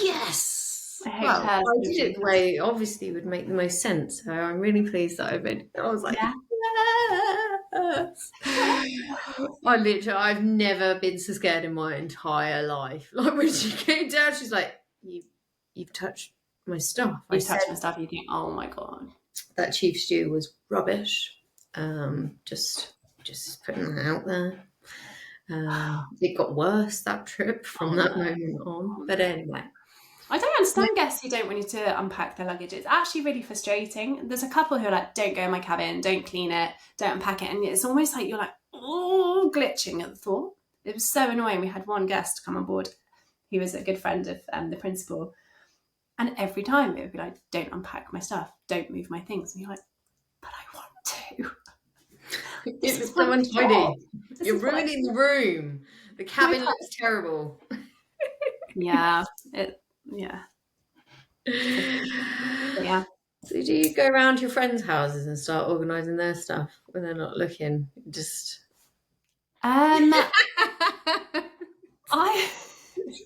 yes. I did it the way obviously would make the most sense. So I'm really pleased that I made it. I was like, yes. I've never been so scared in my entire life. Like when she came down, she's like, you've touched my stuff. You've touched my stuff. You think, oh my God. That chief stew was rubbish. Just putting that out there. It got worse that trip from that moment on. But anyway. I don't understand guests who don't want you to unpack their luggage. It's actually really frustrating. There's a couple who are like, don't go in my cabin, don't clean it, don't unpack it. And it's almost like you're like, oh, glitching at the thought. It was so annoying. We had one guest come on board. He was a good friend of the principal. And every time it would be like, don't unpack my stuff, don't move my things. And you're like, but I want to. It was so untidy. You're ruining the room. The cabin My looks terrible. Yeah. Yeah. So do you go around your friends' houses and start organising their stuff when they're not looking? Just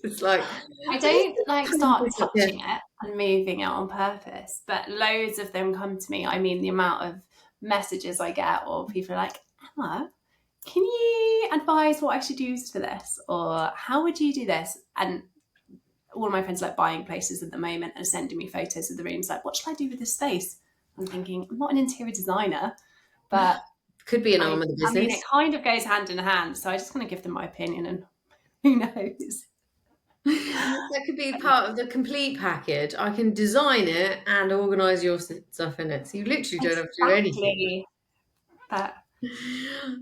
it's like I don't like start touching it and moving it on purpose, but loads of them come to me. I mean, the amount of messages I get, or people are like, Emma, can you advise what I should use for this? Or how would you do this? And all of my friends are like buying places at the moment and sending me photos of the rooms, like, what should I do with this space? I'm thinking, I'm not an interior designer, but could be an arm of the business. I mean, it kind of goes hand in hand. So I just kind of give them my opinion, and who knows? That could be part of the complete package. I can design it and organise your stuff in it. So you literally don't have to do anything.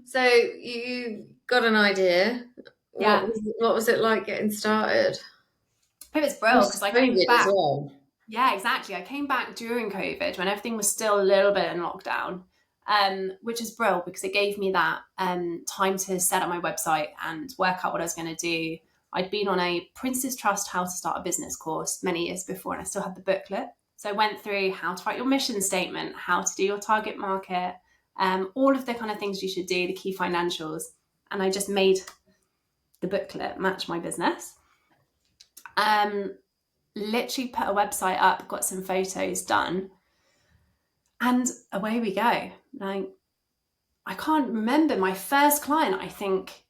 So you got an idea. Yeah. What was it like getting started? It was brilliant because I came back. As well. Yeah, exactly. I came back during COVID when everything was still a little bit in lockdown, which is brilliant because it gave me that time to set up my website and work out what I was going to do. I'd been on a Prince's Trust How to Start a Business course many years before, and I still had the booklet. So I went through how to write your mission statement, how to do your target market, all of the kind of things you should do, the key financials. And I just made the booklet match my business. Literally put a website up, got some photos done, and away we go. Like, I can't remember, my first client, I think,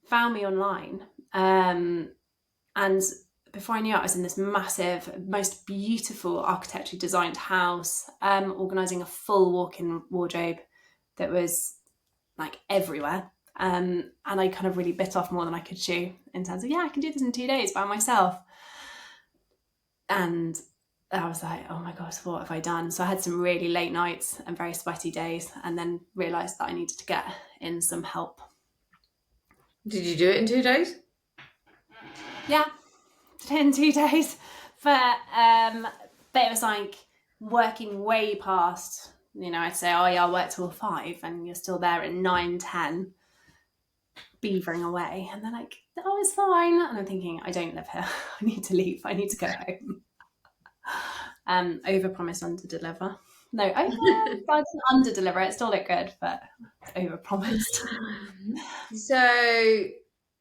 found me online. And before I knew it, I was in this massive, most beautiful architecturally designed house, organising a full walk-in wardrobe that was like everywhere. And I kind of really bit off more than I could chew in terms of, I can do this in 2 days by myself. And I was like, oh my gosh, what have I done? So I had some really late nights and very sweaty days, and then realised that I needed to get in some help. Did you do it in 2 days? Yeah, did it in 2 days. But it was like working way past, I'd say, I'll work till 5, and you're still there at 9, 10, beavering away. And they're like, oh, it's fine. And I'm thinking, I don't live here. I need to leave. I need to go home. Over-promise, under-deliver. No, I didn't under-deliver. It still looked good, but over-promised. So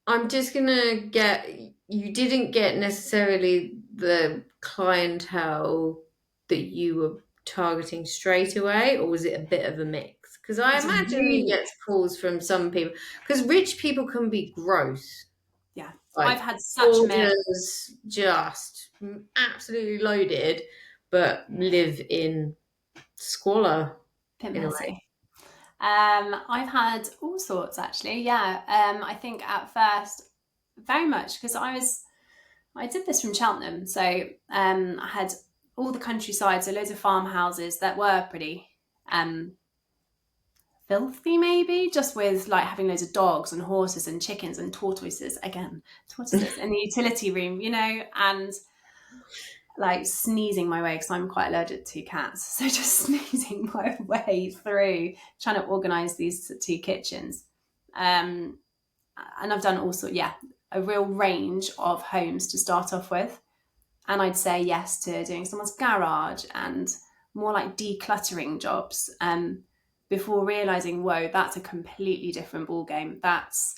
I'm just going to you didn't get necessarily the clientele that you were targeting straight away, or was it a bit of a mix? Because I imagine you get calls from some people, because rich people can be gross. Yeah, like, I've had such a mix. Just absolutely loaded, but live in squalor. Anyway. I've had all sorts, actually. Yeah, I think at first very much because I did this from Cheltenham, so I had all the countryside, so loads of farmhouses that were pretty filthy, maybe, just with like having loads of dogs and horses and chickens and tortoises in the utility room, and like sneezing my way, because I'm quite allergic to cats, so just sneezing my way through trying to organise these 2 kitchens. And I've done also, a real range of homes to start off with. And I'd say yes to doing someone's garage and more like decluttering jobs, before realising, whoa, that's a completely different ballgame. That's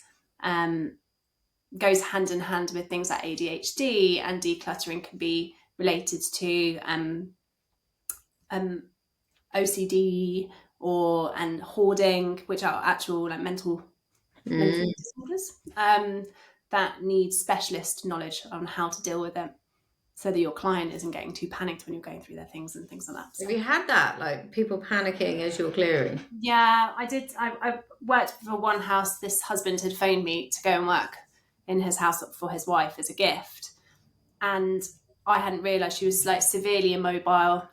goes hand in hand with things like ADHD, and decluttering can be related to OCD and hoarding, which are actual like mental disorders that need specialist knowledge on how to deal with it, so that your client isn't getting too panicked when you're going through their things and things like that. So, have you had that, like people panicking as you're clearing? Yeah, I did. I worked for one house. This husband had phoned me to go and work in his house for his wife as a gift, and I hadn't realised she was like severely immobile,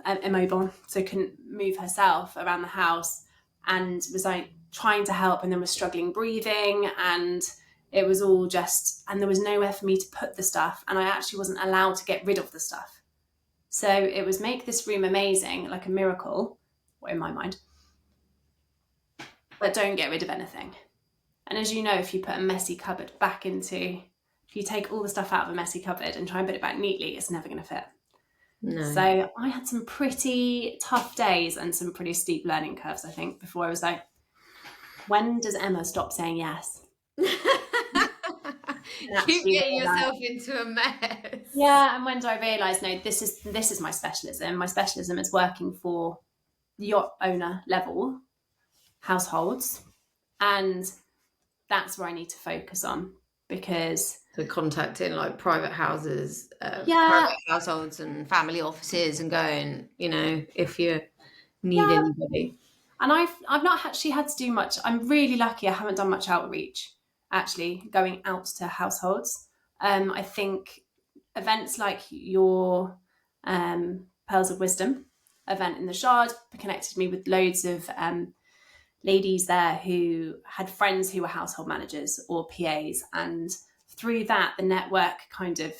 so couldn't move herself around the house, and was like trying to help, and then was struggling breathing, and it was all just, and there was nowhere for me to put the stuff, and I actually wasn't allowed to get rid of the stuff. So it was make this room amazing, like a miracle, or in my mind, but don't get rid of anything. And as you know, if you put a messy cupboard back into, if you take all the stuff out of a messy cupboard and try and put it back neatly, it's never going to fit. No. So I had some pretty tough days and some pretty steep learning curves, I think, before I was like, when does Emma stop saying yes? Keep getting yourself into a mess. Yeah, and when do I realise, no, this is my specialism. My specialism is working for yacht owner level households, and that's where I need to focus on, because contacting like private houses, private households and family offices, and going, if you need anybody. And I've not actually had to do much. I'm really lucky I haven't done much outreach, actually, going out to households. I think events like your Pearls of Wisdom event in the Shard connected me with loads of ladies there who had friends who were household managers or PAs. And through that, the network kind of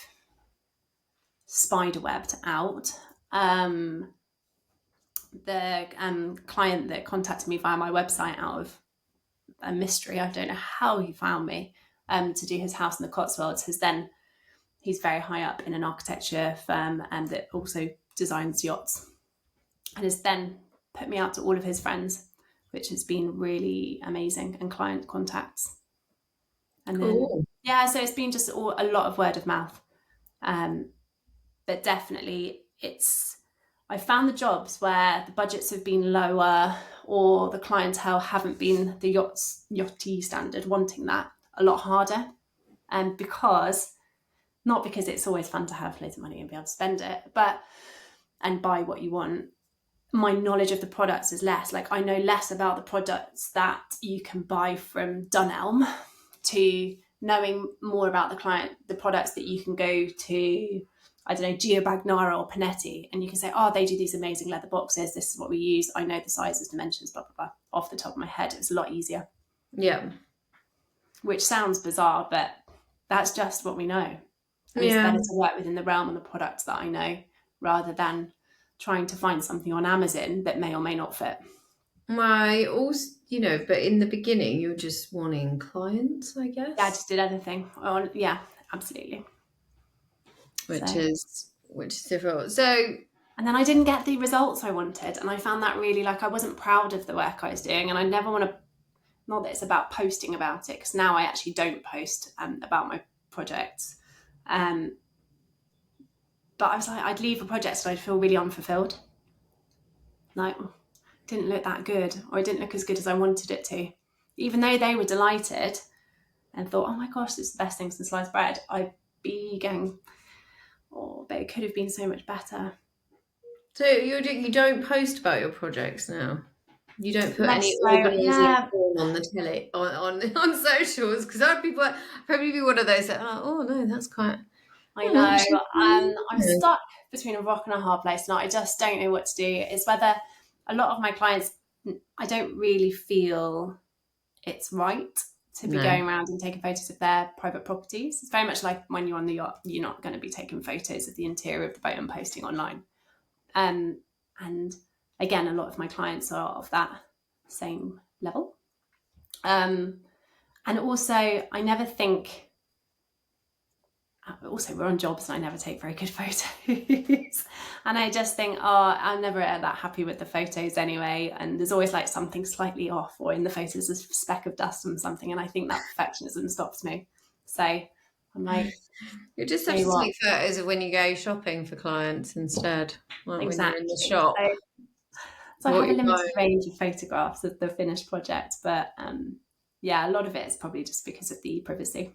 spiderwebbed out. The client that contacted me via my website out of a mystery, I don't know how he found me, to do his house in the Cotswolds, he's very high up in an architecture firm and that also designs yachts, and has then put me out to all of his friends, which has been really amazing, and client contacts. And cool. Then so it's been just a lot of word of mouth, but definitely I found the jobs where the budgets have been lower or the clientele haven't been the yachty standard, wanting that, a lot harder. And not because it's always fun to have loads of money and be able to spend it, and buy what you want. My knowledge of the products is less. Like, I know less about the products that you can buy from Dunelm to knowing more about the products that you can go to, I don't know, Gio Bagnara or Panetti, and you can say, oh, they do these amazing leather boxes. This is what we use. I know the sizes, dimensions, blah, blah, blah. Off the top of my head, it was a lot easier. Yeah. Which sounds bizarre, but that's just what we know. And it's better to work within the realm of the products that I know, rather than trying to find something on Amazon that may or may not fit. I also, but in the beginning, you were just wanting clients, I guess. Yeah, I just did anything. Yeah, absolutely. Which is difficult. So, and then I didn't get the results I wanted, and I found that really, I wasn't proud of the work I was doing, and I never want to. Not that it's about posting about it, because now I actually don't post about my projects. But I was like, I'd leave a project and I'd feel really unfulfilled. Like, it didn't look that good, or it didn't look as good as I wanted it to. Even though they were delighted and thought, oh my gosh, it's the best thing since sliced bread, I'd be going, oh, but it could have been so much better. So you don't post about your projects now? You don't put any organising form on the telly, on socials? Because I'd probably be one of those that, oh no, that's quite... I know. I'm stuck between a rock and a hard place, and I just don't know what to do. It's whether a lot of my clients, I don't really feel it's right to be going around and taking photos of their private properties. It's very much like when you're on the yacht, you're not going to be taking photos of the interior of the boat and posting online. And again, a lot of my clients are of that same level. And also, I never think... Also, we're on jobs and I never take very good photos. And I just think, I'm never that happy with the photos anyway. And there's always something slightly off, or in the photos there's a speck of dust on something. And I think that perfectionism stops me. So I'm like... You just have to take photos of when you go shopping for clients instead. Like exactly. When you're in the shop. So I have a limited range of photographs of the finished project. But a lot of it is probably just because of the privacy.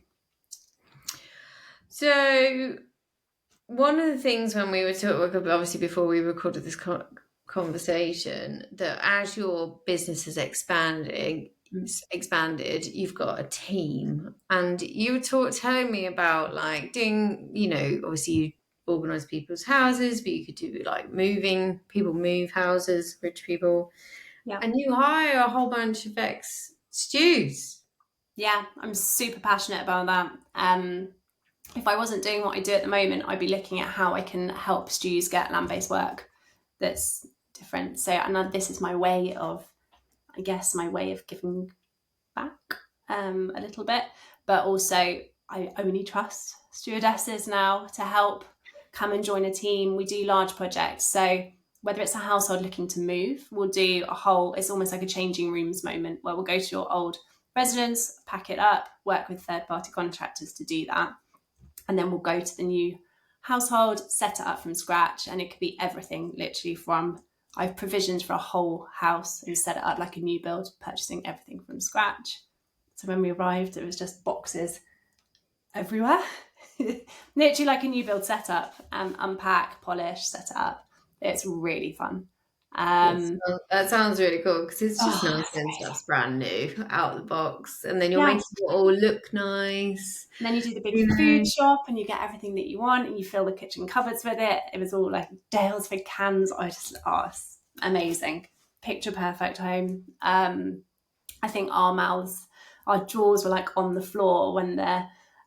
So one of the things when we were talking, obviously before we recorded this conversation, that as your business has expanded, you've got a team, and you were telling me about doing, obviously you organise people's houses, but you could do people move houses, rich people, and you hire a whole bunch of ex-stews. Yeah, I'm super passionate about that. if I wasn't doing what I do at the moment, I'd be looking at how I can help stews get land-based work that's different. So, and this is my way of, I guess, my way of giving back a little bit, but also I only trust stewardesses now to help come and join a team. We do large projects. So whether it's a household looking to move, we'll do it's almost like a changing rooms moment where we'll go to your old residence, pack it up, work with third-party contractors to do that. And then we'll go to the new household, set it up from scratch. And it could be everything, literally from, I've provisioned for a whole house and set it up like a new build, purchasing everything from scratch. So when we arrived, it was just boxes everywhere. Literally like a new build setup, and unpack, polish, set it up. It's really fun. That sounds really cool, because it's just nice when stuff's brand new, out of the box, and then you're making it all look nice. And then you do the big food shop and you get everything that you want and you fill the kitchen cupboards with it. It was all like Dales for cans. It's amazing. Picture perfect home. I think our drawers were like on the floor when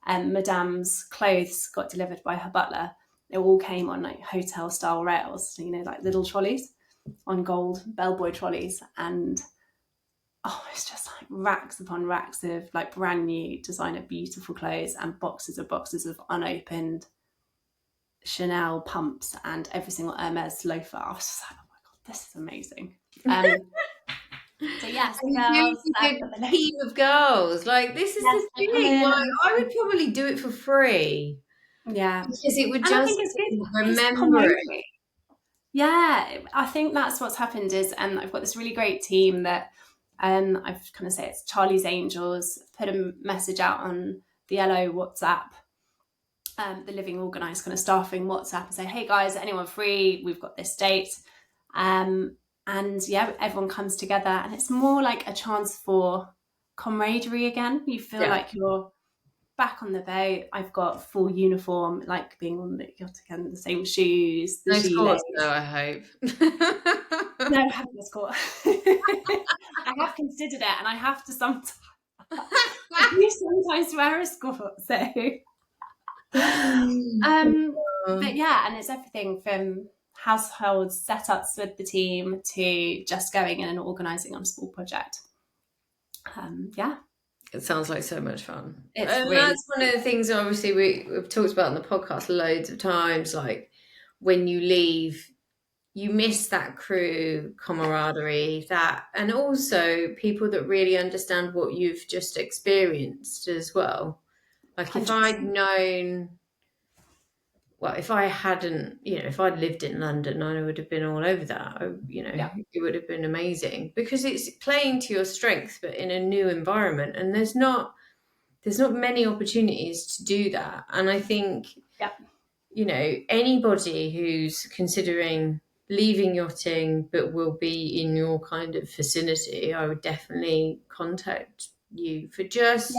Madame's clothes got delivered by her butler. It all came on like hotel style rails, like little trolleys on gold bellboy trolleys, and it's just like racks upon racks of like brand new designer beautiful clothes and boxes of unopened Chanel pumps and every single Hermes loafer. I was just like, oh my god, this is amazing. So yes, a team of girls. Like, this is the thing. Like, I would probably do it for free. Yeah, because it would just remember it. Yeah, I think that's what's happened is, and I've got this really great team that I've kind of say it's Charlie's Angels, put a message out on the LO WhatsApp, the living organised kind of staffing WhatsApp, and say, hey guys, anyone free? We've got this date. And yeah, everyone comes together and it's more like a chance for camaraderie again. You feel like you're back on the boat. I've got full uniform, like being on the yacht again, the same shoes, the gilets. No, I hope. No, I haven't escort. I have considered it, and I have to sometimes. You sometimes wear a skirt, so. But yeah, and it's everything from household setups with the team to just going in and organising on a small project. Yeah. It sounds like so much fun. And that's one of the things, obviously, we've talked about on the podcast loads of times, like when you leave, you miss that crew camaraderie, and also people that really understand what you've just experienced as well. Like 100%. If I'd known, if I hadn't, if I'd lived in London, I would have been all over that. It would have been amazing, because it's playing to your strength, but in a new environment. And there's not many opportunities to do that. And I think, anybody who's considering leaving yachting but will be in your kind of vicinity, I would definitely contact you for just...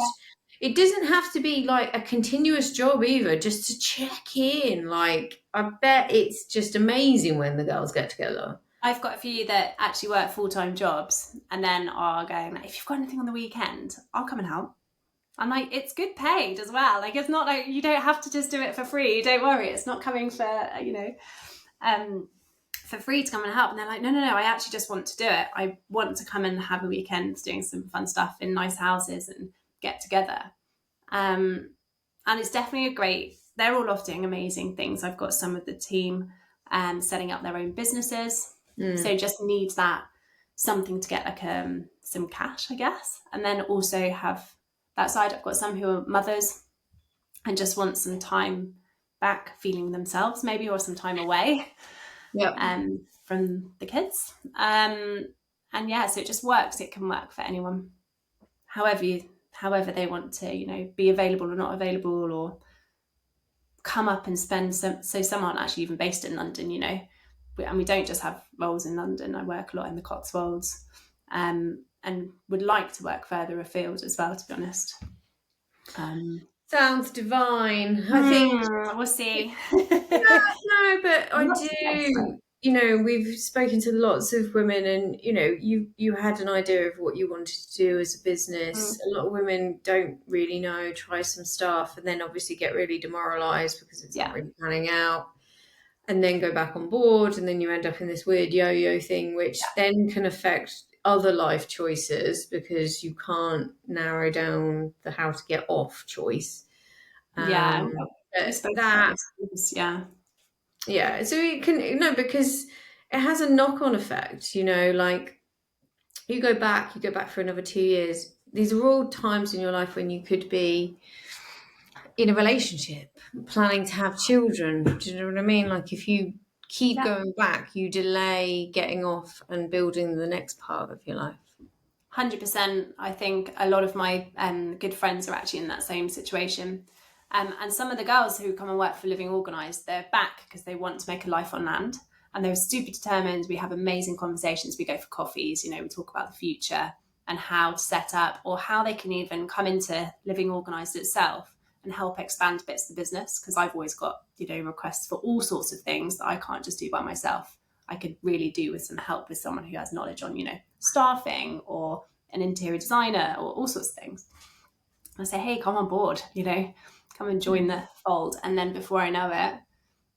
It doesn't have to be like a continuous job either, just to check in. Like, I bet it's just amazing when the girls get together. I've got a few that actually work full-time jobs and then are going, if you've got anything on the weekend, I'll come and help. I'm like, it's good paid as well. Like, it's not like you don't have to just do it for free. Don't worry. It's not coming for, for free to come and help. And they're like, no, I actually just want to do it. I want to come and have a weekend doing some fun stuff in nice houses and get together. And it's definitely they're all off doing amazing things. I've got some of the team setting up their own businesses. So just need something to get like some cash, I guess. And then also have that side. I've got some who are mothers and just want some time back feeling themselves maybe, or some time away from the kids. And yeah, so it just works. It can work for anyone. However they want to, be available or not available, or come up and spend some. So some aren't actually even based in London, and we don't just have roles in London. I work a lot in the Cotswolds, and would like to work further afield as well, to be honest. Sounds divine. I think we'll see. no, but I do. we've spoken to lots of women, and you had an idea of what you wanted to do as a business. A lot of women don't really know, try some stuff, and then obviously get really demoralized because it's not really panning out, and then go back on board, and then you end up in this weird yo-yo thing, which then can affect other life choices because you can't narrow down the how to get off choice. Yeah. Yeah, so it can, no, because it has a knock-on effect, like you go back for another 2 years. These are all times in your life when you could be in a relationship, planning to have children. Do you know what I mean? Like if you keep going back, you delay getting off and building the next part of your life. 100%. I think a lot of my good friends are actually in that same situation. And some of the girls who come and work for Living Organised, they're back because they want to make a life on land. And they're super determined. We have amazing conversations. We go for coffees, we talk about the future and how to set up, or how they can even come into Living Organised itself and help expand bits of the business. Because I've always got, requests for all sorts of things that I can't just do by myself. I could really do with some help with someone who has knowledge on, staffing or an interior designer or all sorts of things. I say, hey, come on board, come and join the fold. And then before I know it,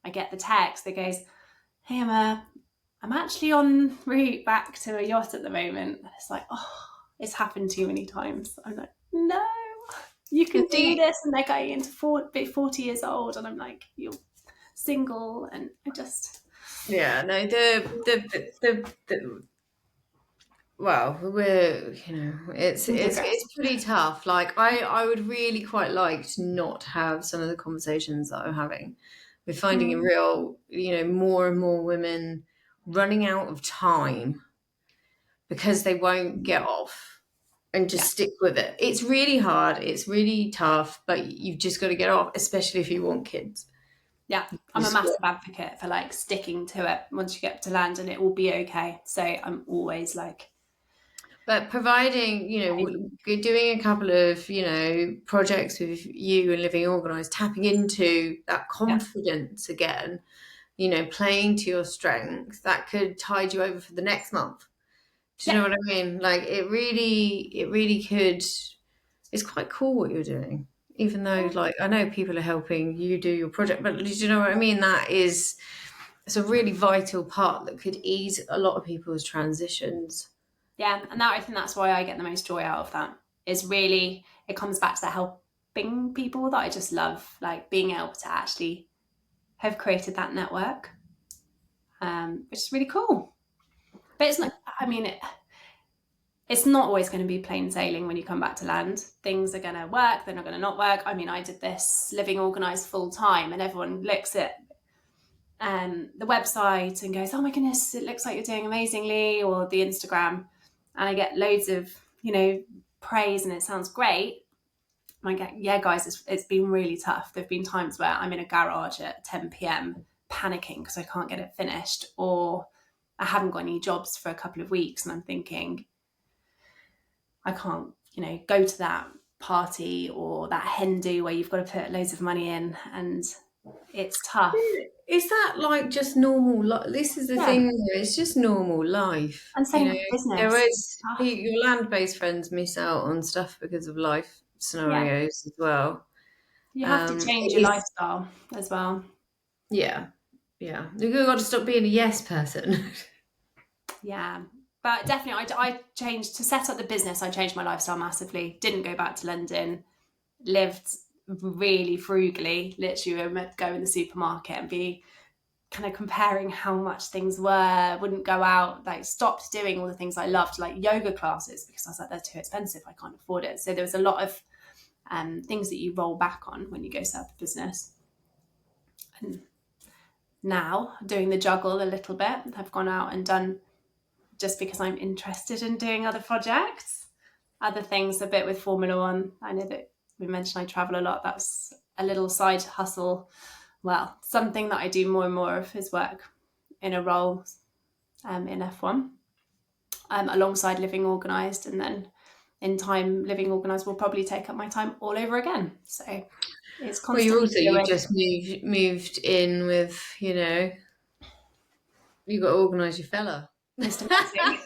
I get the text that goes, hey, Emma, I'm actually en route back to a yacht at the moment. And it's like, oh, it's happened too many times. I'm like, no, you can do this. And they're going into 40 years old. And I'm like, you're single. And I just... Yeah, no, well, it's pretty tough. Like I would really quite like to not have some of the conversations that I'm having. We're finding a real, more and more women running out of time because they won't get off and just stick with it. It's really hard. It's really tough, but you've just got to get off, especially if you want kids. Yeah, I'm a massive advocate for sticking to it once you get to land, and it will be okay. So I'm always like... But providing, doing a couple of, projects with you and Living Organised, tapping into that confidence again, playing to your strength, that could tide you over for the next month. Do you know what I mean? Like it really could. It's quite cool what you're doing, even though I know people are helping you do your project, but do you know what I mean? It's a really vital part that could ease a lot of people's transitions. Yeah, and I think that's why I get the most joy out of that. Is really, it comes back to that helping people that I just love, like being able to actually have created that network, which is really cool. But it's not, it's not always going to be plain sailing when you come back to land. Things are going to work, they're not going to not work. I did this Living Organised full time, and everyone looks at the website and goes, oh my goodness, it looks like you're doing amazingly, or the Instagram. And I get loads of, praise, and it sounds great. And I get, yeah, guys, it's been really tough. There've been times where I'm in a garage at 10 p.m. panicking because I can't get it finished, or I haven't got any jobs for a couple of weeks, and I'm thinking, I can't, go to that party or that hen do where you've got to put loads of money in, and it's tough. Is that just normal? This is the thing. It's just normal life. And same with business. Your land-based friends miss out on stuff because of life scenarios as well. You have to change your lifestyle as well. Yeah. You've got to stop being a yes person. Yeah. But definitely, I changed to set up the business. I changed my lifestyle massively. Didn't go back to London. Lived really frugally. Literally, I would go in the supermarket and be kind of comparing how much things were. Wouldn't go out. Stopped doing all the things I loved, like yoga classes, because I was like, they're too expensive. I can't afford it. So there was a lot of things that you roll back on when you go set up a business. And now doing the juggle a little bit. I've gone out and done, just because I'm interested in doing other projects, other things a bit with Formula One. I know that we mentioned I travel a lot. That's a little side hustle. Well, something that I do more and more of is work in a role in F1 alongside Living Organised. And then in time, Living Organised will probably take up my time all over again. So it's constantly... Well, you just moved in with, You got to organise your fella. Most amazing.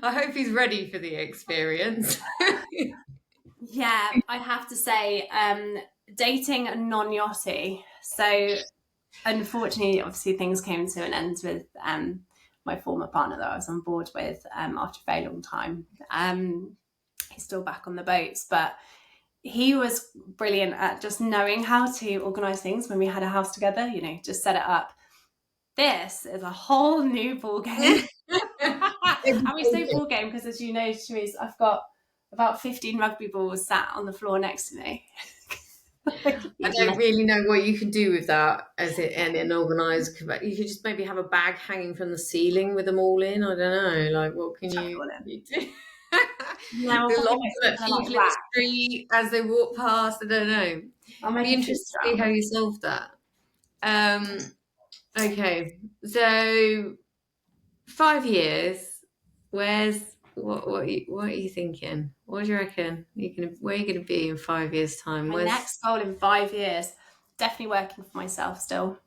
I hope he's ready for the experience. Yeah, I have to say, dating a non-yachty. So unfortunately, obviously things came to an end with my former partner that I was on board with after a very long time. He's still back on the boats, but he was brilliant at just knowing how to organise things when we had a house together, you know, just set it up. This is a whole new ball game. And we say ball game because, as you know, Cherise, I've got about 15 rugby balls sat on the floor next to me. I don't really know what you can do with that as it in an organised. You could just maybe have a bag hanging from the ceiling with them all in. I don't know. Like, what can you do? No, The lots that people in the street as they walk past. I don't know. I'll be interested to see how you solve that. Okay, so 5 years. What are you thinking? What do you reckon? Where are you gonna be in 5 years' time? My next goal in 5 years, definitely working for myself still.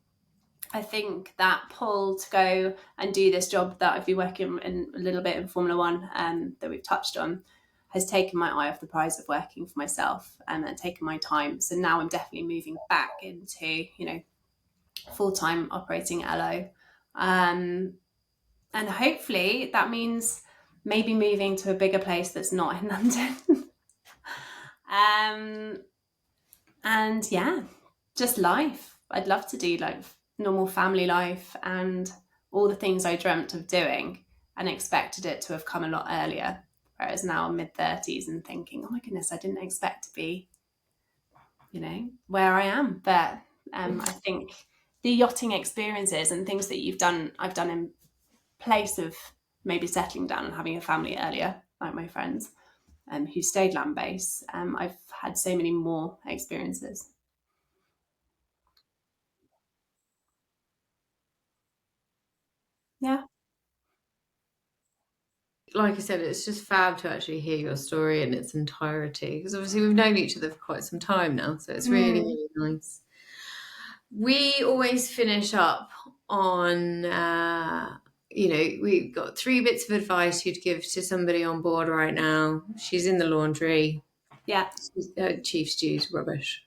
I think that pull to go and do this job that I've been working in a little bit in Formula One that we've touched on has taken my eye off the prize of working for myself and taken my time. So now I'm definitely moving back into, you know, full-time operating LO. And hopefully that means maybe moving to a bigger place that's not in London. And yeah, just life. I'd love to do like normal family life and all the things I dreamt of doing and expected it to have come a lot earlier. Whereas now I'm mid-30s and thinking, oh my goodness, I didn't expect to be, you know, where I am. But I think the yachting experiences and things that I've done in place of maybe settling down and having a family earlier, like my friends who stayed land-based. I've had so many more experiences. Yeah. Like I said, it's just fab to actually hear your story in its entirety because obviously we've known each other for quite some time now, so it's really, really nice. We always finish up on, we've got 3 bits of advice you'd give to somebody on board right now. She's in the laundry. Yeah. Chief stew's rubbish.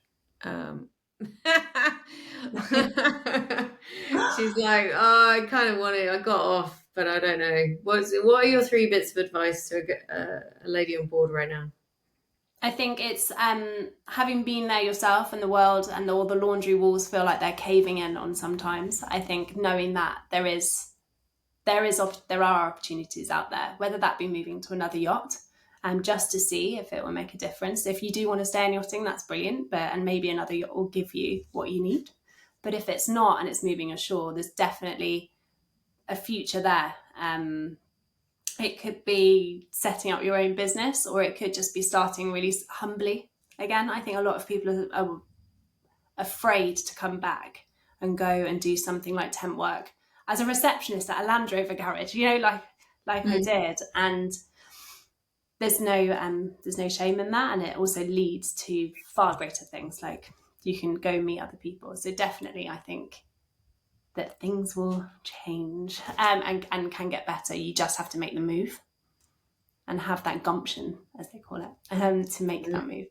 She's like, oh, I kind of want it. I got off, but I don't know. What are your 3 bits of advice to a lady on board right now? I think it's having been there yourself in the world and all the laundry walls feel like they're caving in on sometimes. I think knowing that there are opportunities out there, whether that be moving to another yacht just to see if it will make a difference. If you do want to stay in yachting, that's brilliant, and maybe another yacht will give you what you need. But if it's not and it's moving ashore, there's definitely a future there. It could be setting up your own business, or it could just be starting really humbly again. I think a lot of people are afraid to come back and go and do something like temp work as a receptionist at a Land Rover garage, you know, like I did. And there's no shame in that, and it also leads to far greater things, like you can go meet other people. So definitely I think that things will change and can get better. You just have to make the move and have that gumption, as they call it, to make that move.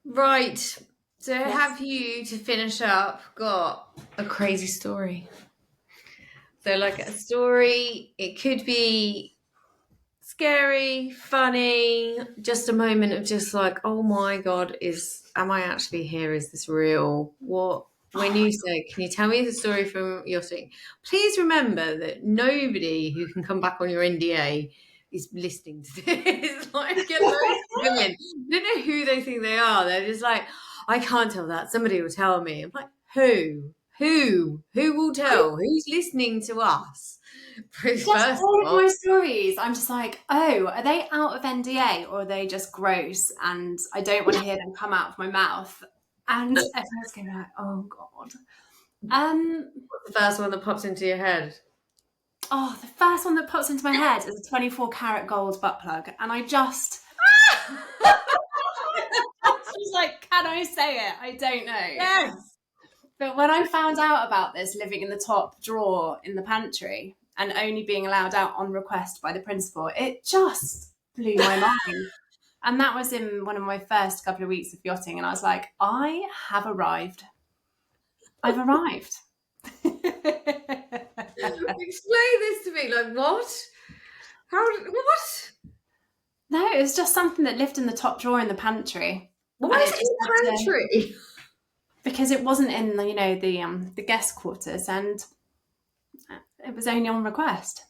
Right. So have you, to finish up, got a crazy story? So like a story, it could be scary, funny, just a moment of just like, oh my God, am I actually here? Is this real? When you say, can you tell me the story from yachting? Please remember that nobody who can come back on your NDA is listening to this. Like, get those women. They don't know who they think they are. They're just like, I can't tell that. Somebody will tell me. I'm like, who? Who will tell? Who's listening to us? Just all of my stories, I'm just like, oh, are they out of NDA or are they just gross? And I don't want to hear them come out of my mouth. And everyone's going to be like, oh God. What's the first one that pops into your head? Oh, the first one that pops into my head is a 24 karat gold butt plug. And I just was like, can I say it? I don't know. Yes. But when I found out about this, living in the top drawer in the pantry and only being allowed out on request by the principal, it just blew my mind. And that was in one of my first couple of weeks of yachting. And I was like, I have arrived. I've arrived. Explain this to me. Like, what? What? No, it was just something that lived in the top drawer in the pantry. Why is it in the pantry? Because it wasn't in the guest quarters, and it was only on request.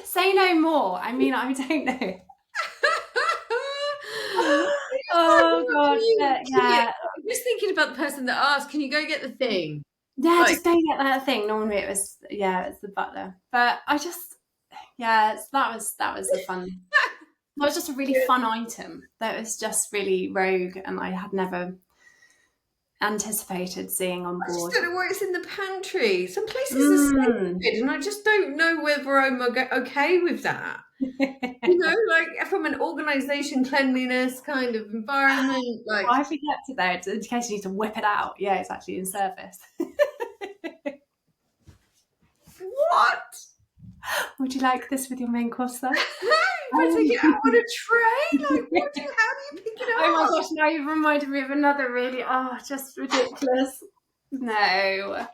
Say no more. I mean, I don't know. Oh God! Yeah. I'm just thinking about the person that asked, "Can you go get the thing?" Yeah, like, just go get that thing. Normally, it was the butler, but I just that was a fun. That was just a really fun item. That was just really rogue, and I had never anticipated seeing on board. I just don't know why it's in the pantry. Some places are sacred, and I just don't know whether I'm okay with that. You know, like from an organisation, cleanliness kind of environment. Like, I forget it though, in case you need to whip it out. Yeah, it's actually in service. What? Would you like this with your main course though? No, if I take it out on a tray, like how do you pick it up? Oh my gosh, now you've reminded me of another really, just ridiculous. No.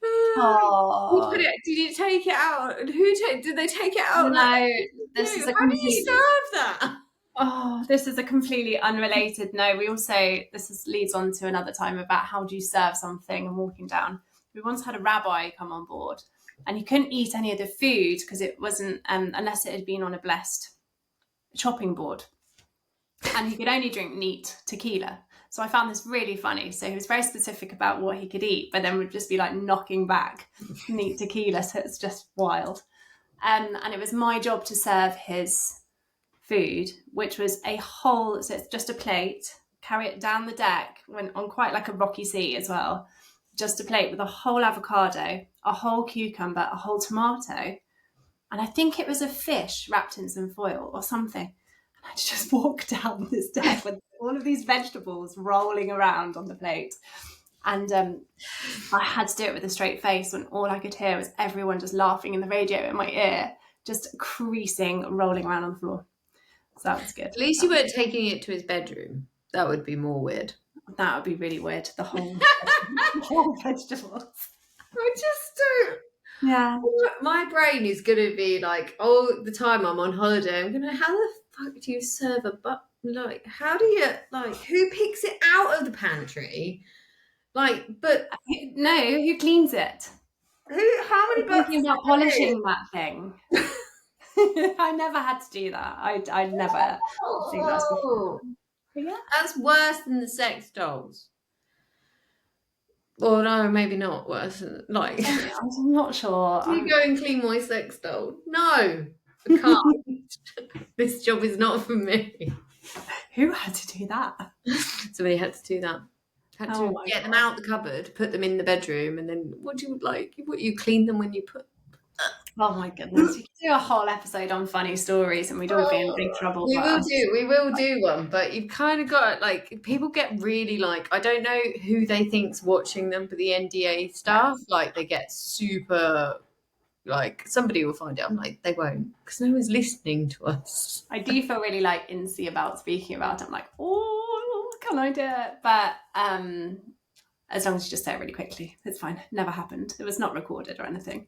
Oh. Did you take it out? Did they take it out? No, this is a how do you serve that? Oh, this is a completely unrelated. No, this leads on to another time about how do you serve something and walking down. We once had a rabbi come on board, and he couldn't eat any of the food because it wasn't unless it had been on a blessed chopping board, and he could only drink neat tequila. So I found this really funny. So he was very specific about what he could eat, but then would just be like knocking back neat tequila. So it's just wild. And it was my job to serve his food, which was so it's just a plate, carry it down the deck, went on quite like a rocky sea as well. Just a plate with a whole avocado, a whole cucumber, a whole tomato, and I think it was a fish wrapped in some foil or something. And I just walked down this deck with all of these vegetables rolling around on the plate. And I had to do it with a straight face when all I could hear was everyone just laughing in the radio in my ear, just creasing, rolling around on the floor. So that was good. At least you weren't taking it to his bedroom. That would be more weird. That would be really weird. The whole vegetables. I just don't. Yeah. My brain is going to be like, the time I'm on holiday, I'm going to, how the fuck do you serve like, how do you, like, who picks it out of the pantry? Like, but. No, who cleans it? How many bucks? Thinking about polishing that thing. I never had to do that. I never think that's before. Yeah. That's worse than the sex dolls. Or no, maybe not worse. Like, I'm not sure. Do you go and clean my sex doll? No, I can't. This job is not for me. Who had to do that? Somebody had to do that. Had to get them out the cupboard, put them in the bedroom, and then what you clean them when you put. Oh my goodness. We could do a whole episode on funny stories and we'd all be in big trouble. We will do one, but you've kind of got, like, people get really, like, I don't know who they think's watching them, but the NDA stuff, like, they get super, like, somebody will find it. I'm like, they won't, because no one's listening to us. I do feel really, like, insy about speaking about it. I'm like, can I do it? But as long as you just say it really quickly, it's fine. Never happened. It was not recorded or anything.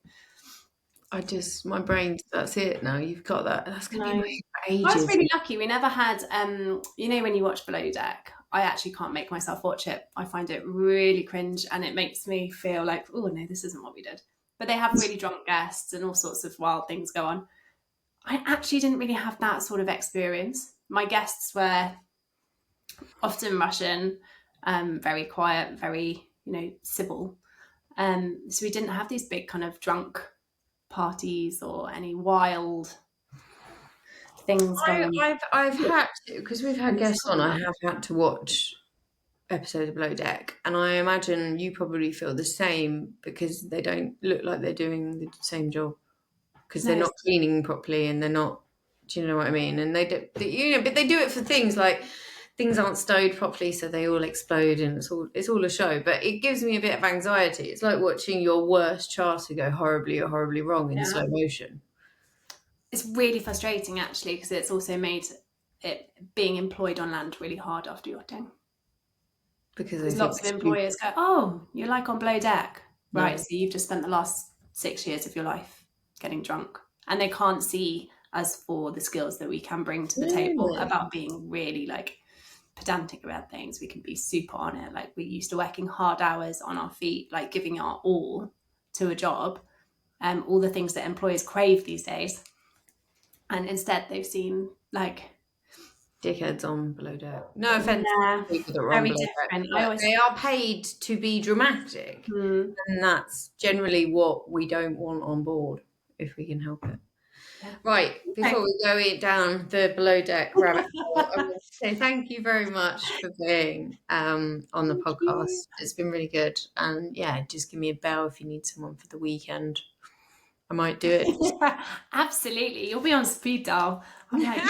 My brain, that's it now. You've got that. That's going to be for ages. I was really lucky. We never had, when you watch Below Deck, I actually can't make myself watch it. I find it really cringe and it makes me feel like, oh no, this isn't what we did. But they have really drunk guests and all sorts of wild things go on. I actually didn't really have that sort of experience. My guests were often Russian, very quiet, very, civil. So we didn't have these big kind of drunk parties or any wild things going on. I've had to, because we've had guests on, I have had to watch episodes of Below Deck, and I imagine you probably feel the same because they don't look like they're doing the same job because they're not cleaning properly and they're not, do you know what I mean? And they do, but they do it for things like things aren't stowed properly, so they all explode, and it's all a show. But it gives me a bit of anxiety. It's like watching your worst charter go horribly or horribly wrong in slow motion. It's really frustrating, actually, because it's also made it being employed on land really hard after yachting. Because lots of employers go, oh, you're like on below deck. Right, so you've just spent the last 6 years of your life getting drunk. And they can't see us for the skills that we can bring to the table about being really like pedantic about things. We can be super on it. Like, we're used to working hard hours on our feet, like giving our all to a job. All the things that employers crave these days. And instead they've seen like dickheads on below deck. No offense to people that are very on below different. deck, they are paid to be dramatic, and that's generally what we don't want on board if we can help it. Right, before we go down the below deck rabbit hole, I want to say thank you very much for being on the podcast. It's been really good, and just give me a bell if you need someone for the weekend. I might do it. Absolutely. You'll be on speed dial. I'm like,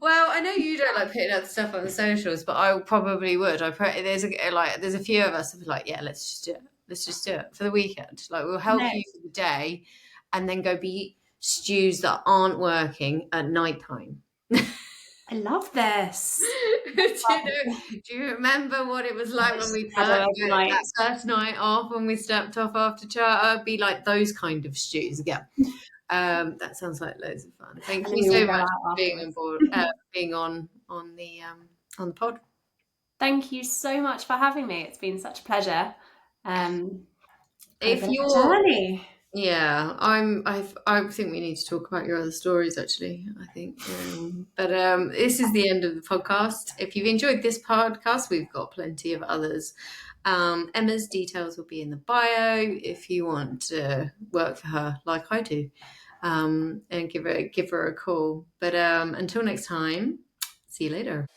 well, I know you don't like putting out stuff on the socials, but I probably would. There's a few of us who are like, yeah, let's just do it. Let's just do it for the weekend. Like, we'll help you for the day, and then go be stews that aren't working at night time. I love this. Do you remember what it was like when we that first night off, when we stepped off after charter? Be like those kind of stews again. That sounds like loads of fun. Thank you so much for being on board, being on the pod. Thank you so much for having me. It's been such a pleasure. If you're I think we need to talk about your other stories, actually. I think, but this is the end of the podcast. If you've enjoyed this podcast, we've got plenty of others. Emma's details will be in the bio if you want to work for her, like I do, and give her a call. But until next time, see you later.